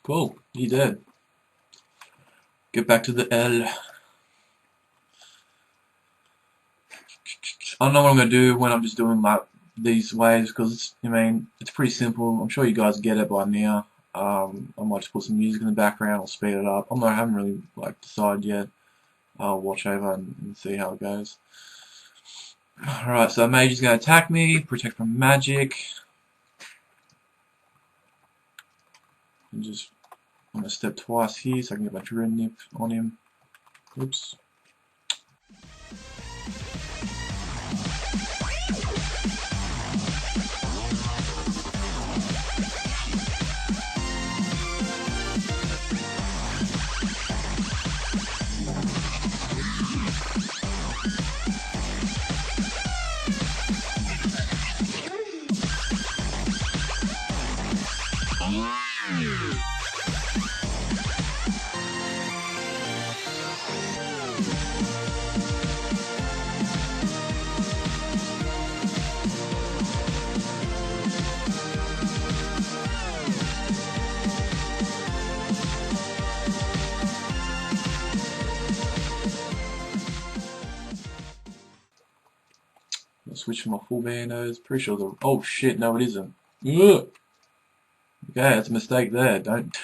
Cool, you did. Get back to the L. I don't know what I'm gonna do when I'm just doing like these waves because I mean it's pretty simple. I'm sure you guys get it by now. I might just put some music in the background or speed it up. I haven't really like decided yet. I'll watch over and see how it goes. Alright, so mage is gonna attack me, protect from magic. And just I'm gonna step twice here so I can get my dread nip on him. Oops. I'll switch from my full bandos. Pretty sure the oh shit, no it isn't. Ugh. Okay, that's a mistake there. Don't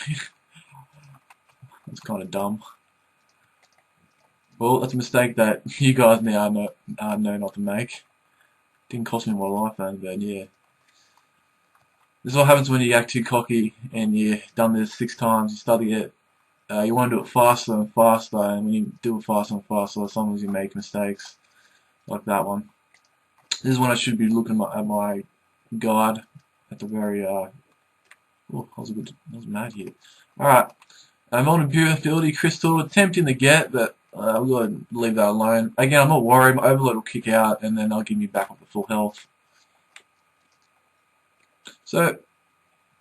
that's kinda dumb. Well, that's a mistake that you guys now know not to make. Didn't cost me my life, man, but yeah. This is what happens when you act too cocky and you've done this 6 times. You start to get, you want to do it faster and faster, and when you do it faster and faster, sometimes you make mistakes, like that one. This is when I should be looking at my guard at the very, oh, that was mad here. Alright, vulnerability crystal, tempting to get, but we've got to leave that alone. Again, I'm not worried, my overload will kick out, and then they'll give me back up to full health. So,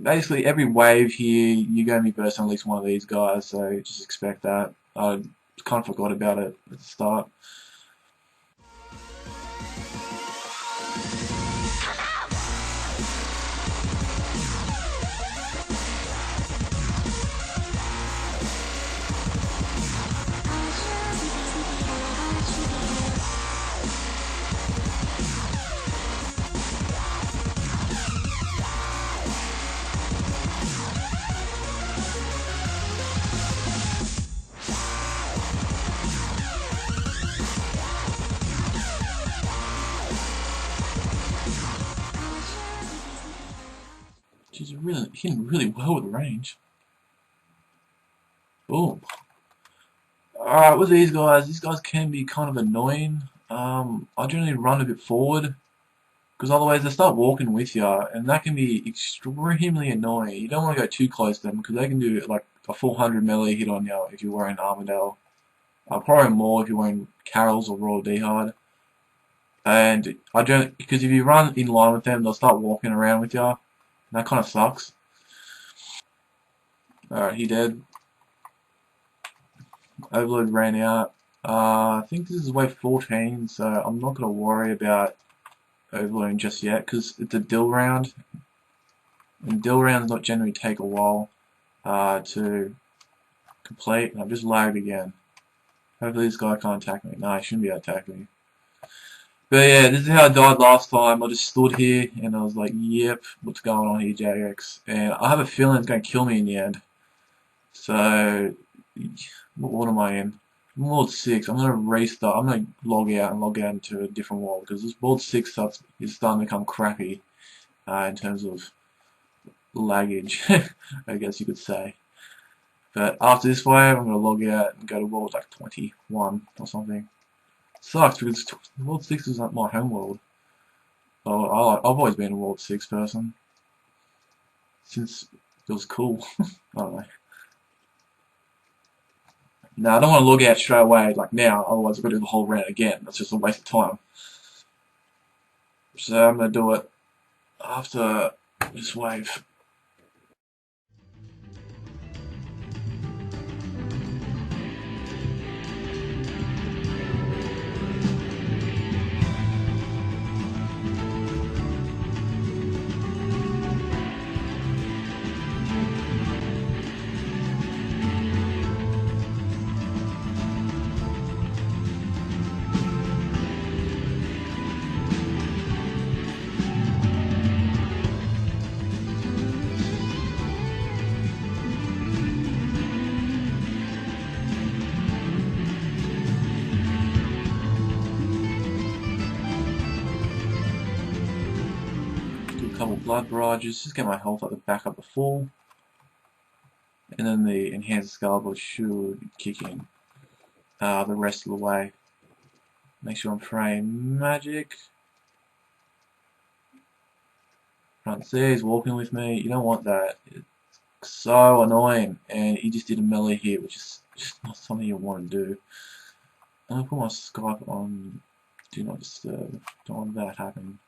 basically every wave here, you're going to be bursting at least one of these guys, so just expect that. I kind of forgot about it at the start. She's really hitting really well with range. Boom. Alright, with these guys can be kind of annoying. I generally run a bit forward, because otherwise they start walking with you, and that can be extremely annoying. You don't want to go too close to them, because they can do like a 400 melee hit on you if you're wearing Armadale. Probably more if you're wearing Carol's or Royal D-Hard. And I don't, because if you run in line with them, they'll start walking around with you. And that kind of sucks. Alright, he dead. Overload ran out. I think this is wave 14, so I'm not going to worry about overloading just yet, because it's a dill round. And dill rounds not generally take a while to complete. And I've just lagged again. Hopefully this guy can't attack me. No, he shouldn't be able to attack me. But yeah, this is how I died last time. I just stood here and I was like, yep, what's going on here, JX? And I have a feeling it's going to kill me in the end. So, what am I in? I'm World 6. I'm going to restart. I'm going to log out and log out into a different world, because this World 6 is starting to become crappy in terms of laggage, I guess you could say. But after this wave, I'm going to log out and go to World like 21 or something. Sucks, because World 6 is not my home world. I've always been a World 6 person. Since it was cool. I don't know. Now, I don't want to log out straight away, like now, otherwise I've got to do the whole round again. That's just a waste of time. So I'm going to do it after this wave. blood barrages, just get my health at the back up to full. And then the enhanced Excalibur should kick in the rest of the way. Make sure I'm praying magic. Can't see, he's walking with me. You don't want that. It's so annoying. And he just did a melee hit, which is just not something you want to do. I'm gonna put my Skype on Do Not Disturb. Don't want that happen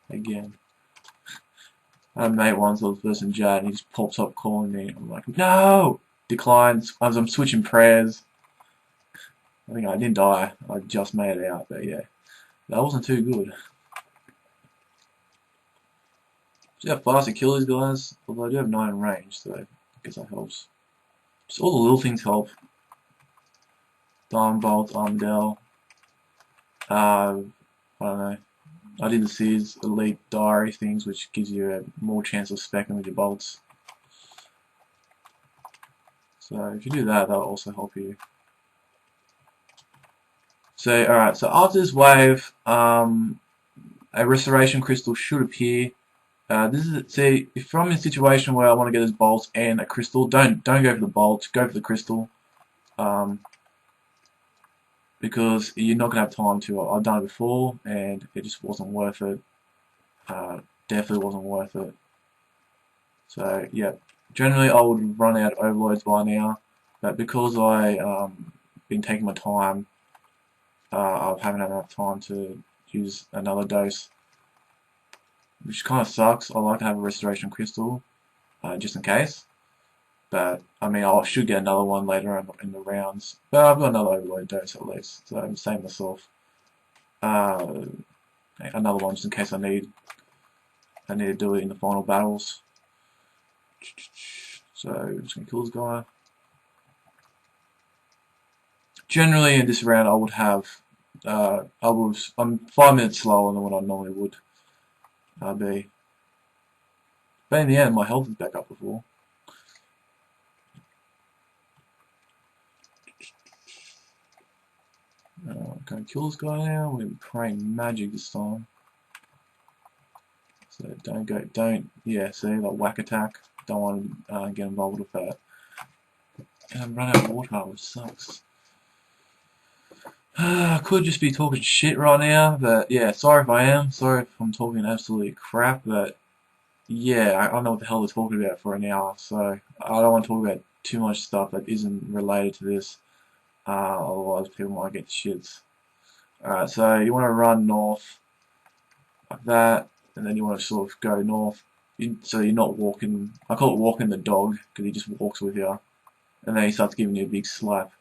again. I had a mate once, I was versing Jad, and he just pops up calling me. I'm like, no! Declines as I'm switching prayers. I think I didn't die. I just made it out, but yeah. That wasn't too good. See how fast I kill these guys? Although I do have 9 in range, so I guess that helps. Just all the little things help. Diamond Bolt, Armadale. I don't know. I did the Sears Elite Diary things, which gives you a more chance of specking with your bolts. So if you do that, that'll also help you. So alright, so after this wave, a restoration crystal should appear. See, if I'm in a situation where I want to get this bolt and a crystal, don't go for the bolt, go for the crystal. Because you're not gonna have time to. I've done it before, and it just wasn't worth it. Definitely wasn't worth it. So yeah, generally I would run out overloads by now, but because I been taking my time, I haven't had enough time to use another dose, which kind of sucks. I like to have a restoration crystal, just in case. But I mean, I should get another one later on in the rounds. But I've got another overload dose at least, so I'm saving myself another one just in case I need to do it in the final battles. So I'm just gonna kill this guy. Generally in this round, I would have I'm 5 minutes slower than what I normally would be. But in the end, my health is back up before. Gonna kill this guy now. We're praying magic this time. So yeah, see, like whack attack. Don't want to get involved with that. And I'm running out of water, which sucks. I could just be talking shit right now, but yeah, sorry if I am. Sorry if I'm talking absolute crap, but yeah, I don't know what the hell they're talking about for an hour, so I don't want to talk about too much stuff that isn't related to this. Otherwise people might get the shits. Alright, so you want to run north like that, and then you want to sort of go north. So you're not walking, I call it walking the dog, because he just walks with you. And then he starts giving you a big slap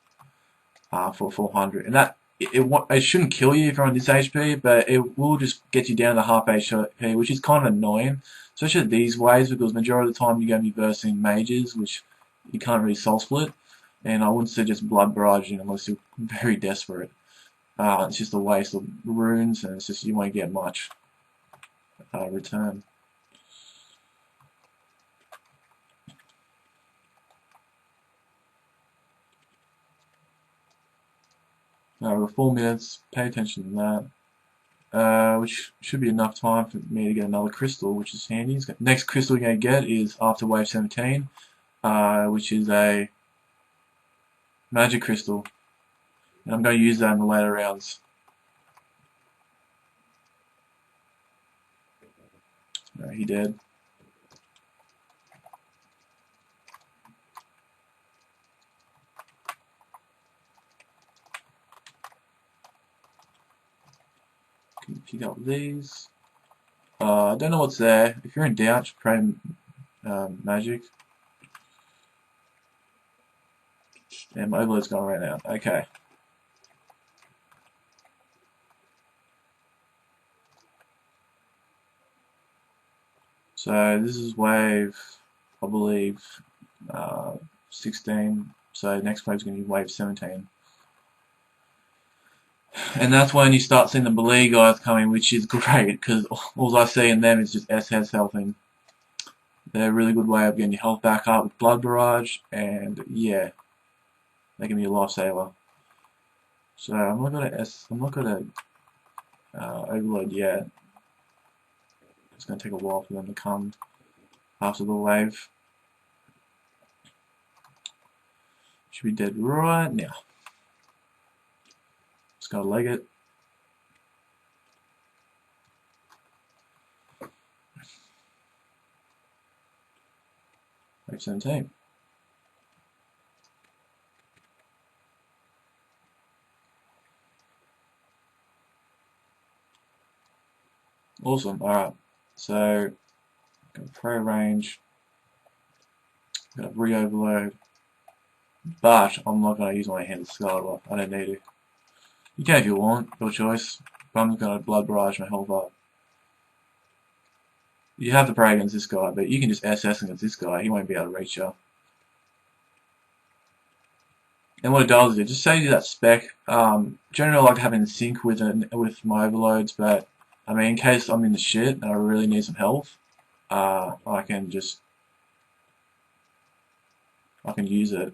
for 400. And that, it shouldn't kill you if you're on this HP, but it will just get you down to half HP, which is kind of annoying. Especially these ways, because majority of the time you're going to be versing mages, which you can't really soul split. And I wouldn't suggest blood barraging unless you're very desperate. It's just a waste of runes, and it's just you won't get much return. We've got 4 minutes. Pay attention to that. Which should be enough time for me to get another crystal, which is handy. Next crystal you're going to get is after wave 17, which is a magic crystal. And I'm going to use that in the later rounds. He dead. Can pick up these. I don't know what's there. If you're in doubt, just pray magic. And my overload's going right now. Okay. So this is wave, I believe, 16. So next wave's going to be wave 17. And that's when you start seeing the melee guys coming, which is great, because all I see in them is just SS helping. They're a really good way of getting your health back up with Blood Barrage, and yeah, they can be a lifesaver. So I'm not gonna overload yet. It's going to take a while for them to come after the wave. Should be dead right now. Just going to leg it. Wave 17. Awesome. Alright. So, got pro range. Got re-overload. But I'm not going to use my hand to Excalibur. I don't need to. You can if you want, your choice. But I'm just going to blood barrage my health up. You have to pray against this guy, but you can just SS against this guy. He won't be able to reach you. And what it does is it just saves you that spec. Generally, I like having sync with my overloads, but I mean, in case I'm in the shit and I really need some health, I can use it.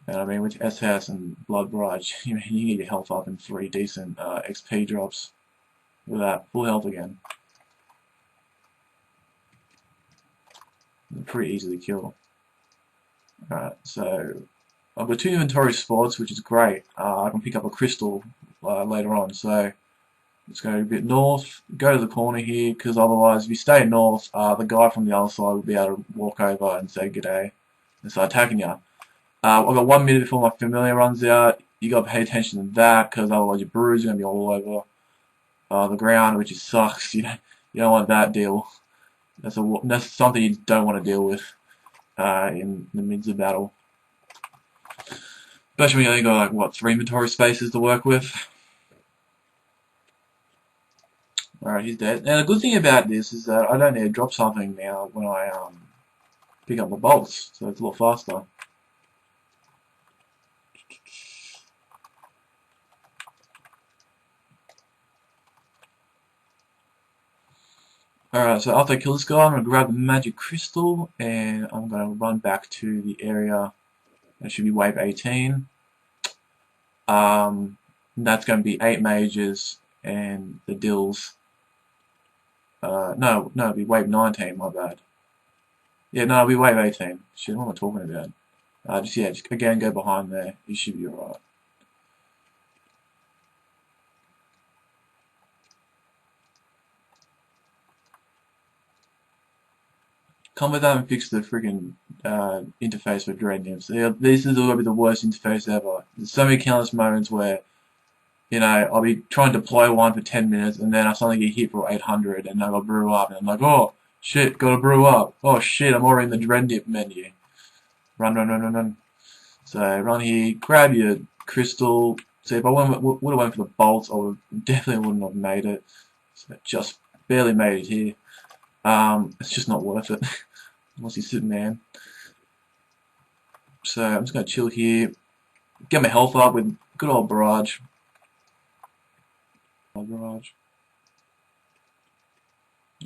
And I mean, with SS and Blood Barrage, you get your health up in 3 decent XP drops with that. Full health again. Pretty easy to kill. Alright, so I've got 2 inventory spots, which is great. I can pick up a crystal later on, so let's go a bit north, go to the corner here, because otherwise if you stay north, the guy from the other side will be able to walk over and say g'day and start attacking you. I've got 1 minute before my familiar runs out. You got to pay attention to that, because otherwise your brews are going to be all over the ground, which sucks. You don't want that deal. That's something you don't want to deal with in the midst of battle. Especially when you only got like what 3 inventory spaces to work with. Alright, he's dead. Now the good thing about this is that I don't need to drop something now when I pick up the bolts, so it's a lot faster. Alright, so after I kill this guy, I'm going to grab the magic crystal and I'm going to run back to the area. That should be wave 18. That's going to be 8 mages and the dills. No, it'll be wave 19, my bad. Yeah, no, it'll be wave 18. Shit, what am I talking about? Just again, go behind there. You should be alright. Come with that and fix the freaking interface for Dread Nymphs. This is going to be the worst interface ever. There's so many countless moments where, you know, I'll be trying to deploy one for 10 minutes and then I suddenly get hit for 800 and then I'll brew up and I'm like, oh shit, gotta brew up. Oh shit, I'm already in the Dread Nymph menu. Run. So run here, grab your crystal. See, if I would have went for the bolts, I definitely wouldn't have made it. So just barely made it here. It's just not worth it. Unless you're Superman. So I'm just going to chill here. Get my health up with good old barrage. You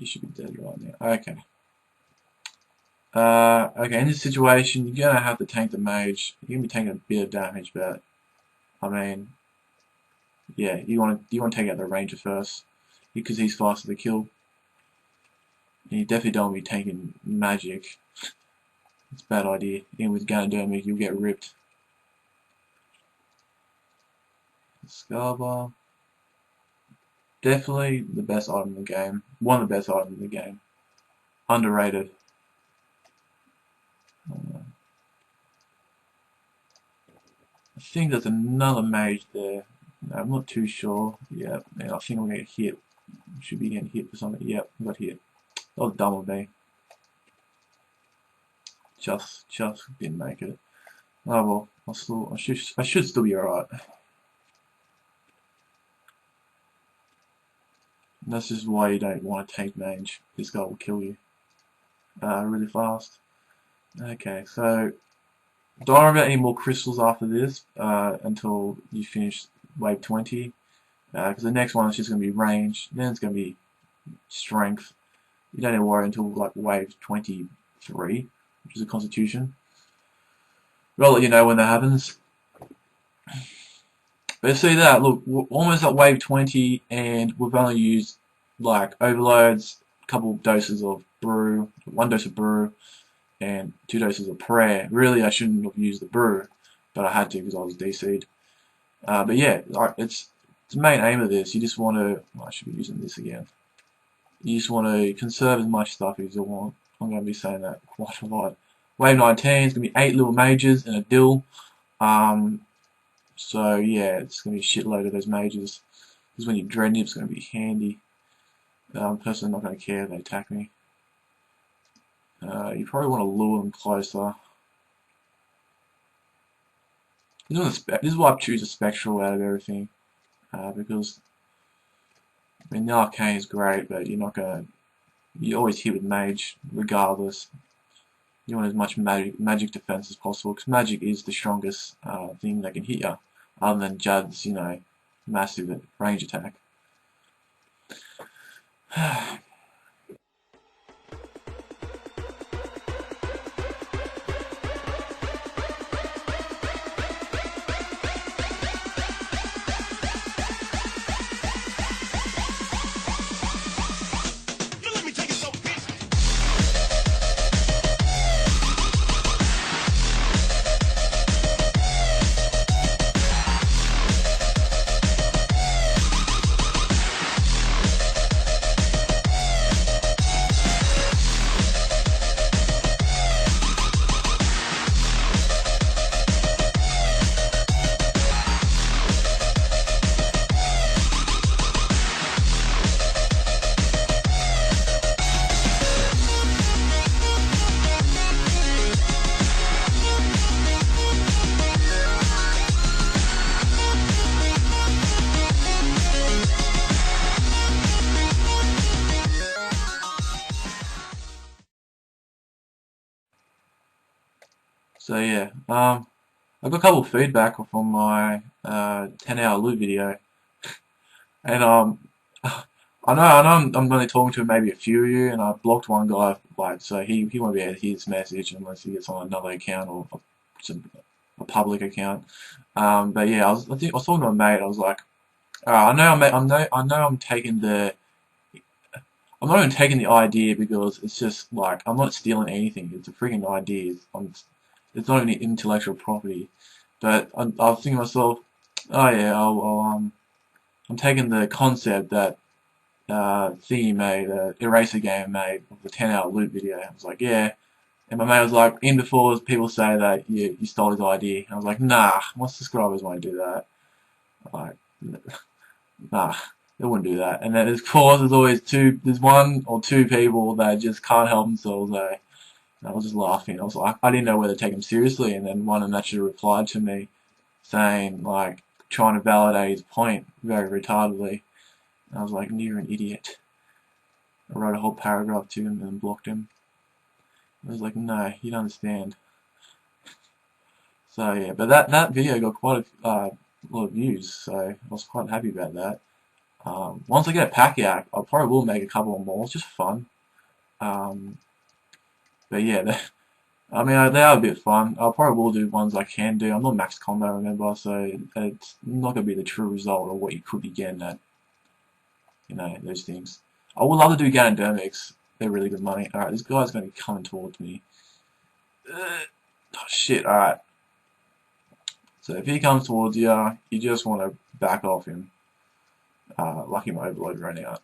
should be dead right now. Okay. Okay, in this situation, you're going to have to tank the mage. You're going to be taking a bit of damage, but I mean, yeah, you want to take out the ranger first because he's faster to kill. And you definitely don't want to be tanking magic. It's a bad idea. Even with Ganodermic, you'll get ripped. Excalibur. Definitely the best item in the game. One of the best items in the game. Underrated. I think there's another mage there. No, I'm not too sure. Yeah, I think I'm going to get hit. Should be getting hit for something. Yep, got hit. That was dumb of me. Just didn't make it. Oh well, I should still be alright. That's just why you don't want to take mage. This guy will kill you really fast. Okay, so don't worry about any more crystals after this until you finish wave 20. Because the next one is just going to be range, then it's going to be strength. You don't need to worry until like wave 23, which is a constitution. But I'll let you know when that happens. But see that, look, we're almost at wave 20 and we've only used like overloads, a couple doses of brew, 1 dose of brew, and 2 doses of prayer. Really, I shouldn't have used the brew, but I had to because I was DC'd. But yeah, it's the main aim of this. You just want to, I should be using this again. You just want to conserve as much stuff as you want. I'm going to be saying that quite a lot. Wave 19 is going to be 8 little mages and a dill. So yeah, it's going to be a shitload of those mages. This is when your Dreadnough's going to be handy. Personally, not going to care if they attack me. You probably want to lure them closer. This is why I choose a Spectral out of everything. Because, I mean, the Arcane is great, but you're not going to... You always hit with Mage, regardless. You want as much magic defense as possible, because magic is the strongest thing that can hit you, other than Judd's, you know, massive range attack. So yeah, I got a couple of feedback from my 10-hour loot video, and I know I'm only talking to maybe a few of you, and I blocked one guy, like, so he won't be able to hear this message unless he gets on another account or a public account. But yeah, I think I was talking to a mate. I was like, I know I'm taking the I'm not even taking the idea because it's just like I'm not stealing anything. It's a freaking idea. It's not even intellectual property. But I was thinking to myself, oh yeah, I'm taking the concept that Thingy made, Eraser Game made of the 10-hour loop video. I was like, yeah. And my mate was like, in before people say that you stole his idea. I was like, nah, my subscribers won't do that. Like, nah, they wouldn't do that. And then of course there's 1 or 2 people that just can't help themselves. And I was just laughing. I was like, I didn't know whether to take him seriously. And then one of them actually replied to me saying, like, trying to validate his point very retardedly. And I was like, you're an idiot. I wrote a whole paragraph to him and blocked him. I was like, no, you don't understand. So yeah, but that video got quite a lot of views, so I was quite happy about that. Once I get a pack out, I probably will make a couple more. It's just fun. Um, but yeah, I mean, they are a bit fun. I probably will do ones I can do. I'm not max combo, remember, so it's not going to be the true result of what you could be getting at, you know, those things. I would love to do Ganodermics. They're really good money. Alright, this guy's going to be coming towards me. Oh, shit, alright. So if he comes towards you, you just want to back off him. Lucky my overload ran out.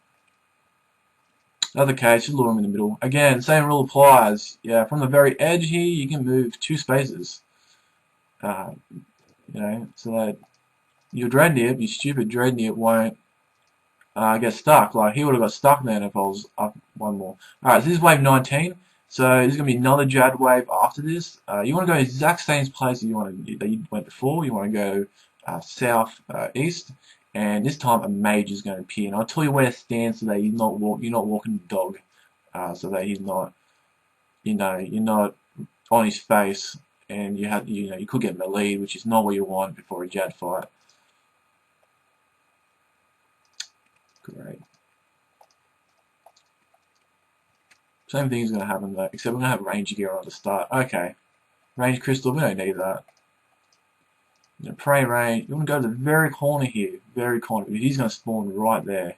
Another case, just lure him in the middle. Again, same rule applies. Yeah, from the very edge here, you can move 2 spaces. You know, so that your stupid Dreadnought won't get stuck. Like, he would have got stuck then if I was up 1 more. Alright, so this is wave 19. So there's going to be another Jad wave after this. You want to go the exact same place that you went before. You want to go south east, and this time a mage is going to appear. And I'll tell you where to stand so that you're not walking the dog, so that he's not, you know, you're not on his face, and you could get melee, which is not what you want before a Jad fight. Great. Same thing is going to happen though, except we're going to have range gear on at the start. Okay, range crystal, we don't need that. Prey range. You want to go to the very corner here, very corner. He's going to spawn right there.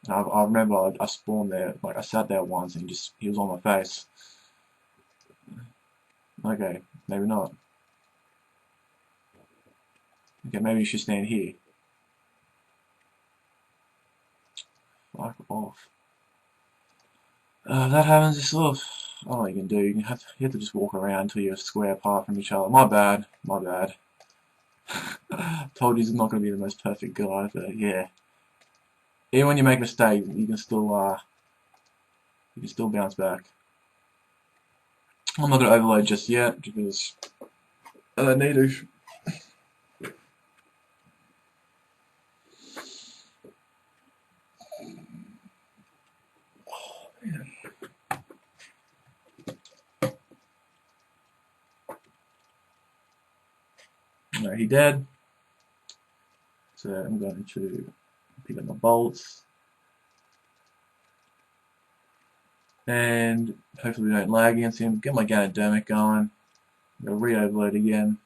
And I remember I spawned there. Like I sat there once and he was on my face. Okay, maybe not. Okay, maybe you should stand here. Fuck off. That happens, just sort of, I don't know what you can do. You have to just walk around until you're a square apart from each other. My bad, my bad. Told you he's not going to be the most perfect guy, but yeah. Even when you make mistakes, you can still bounce back. I'm not going to overload just yet because I don't need to. No, he dead. So I'm going to pick up my bolts. And hopefully we don't lag against him. Get my Ganodermic going. I'll re-overload again.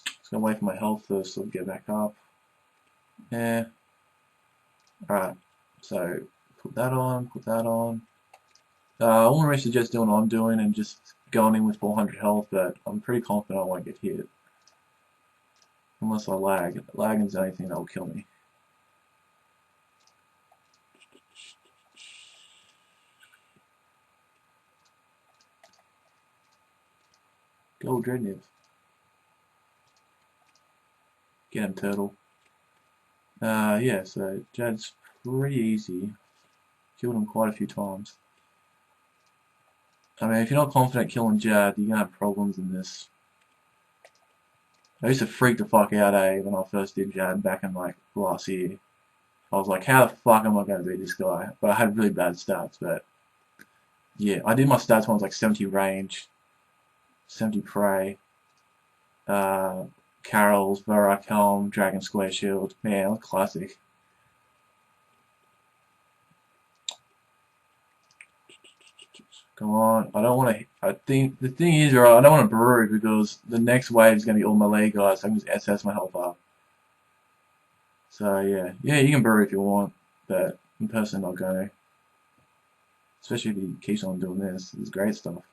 Just gonna wait for my health to sort of get back up. Yeah. Alright. So put that on, put that on. I wouldn't really suggest doing what I'm doing and just going in with 400 health, but I'm pretty confident I won't get hit. Unless I lag. Lagging is the only thing that will kill me. Go Dreadnought. Get him, turtle. Yeah, so Jad's pretty easy. Killed him quite a few times. I mean, if you're not confident killing Jad, you're gonna have problems in this. I used to freak the fuck out, when I first did Jad back in, like, last year. I was like, how the fuck am I gonna beat this guy? But I had really bad stats, but yeah, I did my stats ones like 70 range, 70 prey, Carol's, Varrock Helm, Dragon Square Shield. Man, classic. Come on, I don't want to. I think the thing is, right, I don't want to brew because the next wave is going to be all melee guys, so I can just SS my health up. So yeah, you can brew if you want, but I'm personally not going to. Especially if he keeps on doing this. This is great stuff.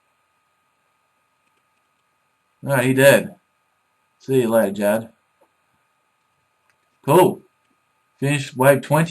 Alright, he dead. See you later, Jad. Cool. Finished wave 20.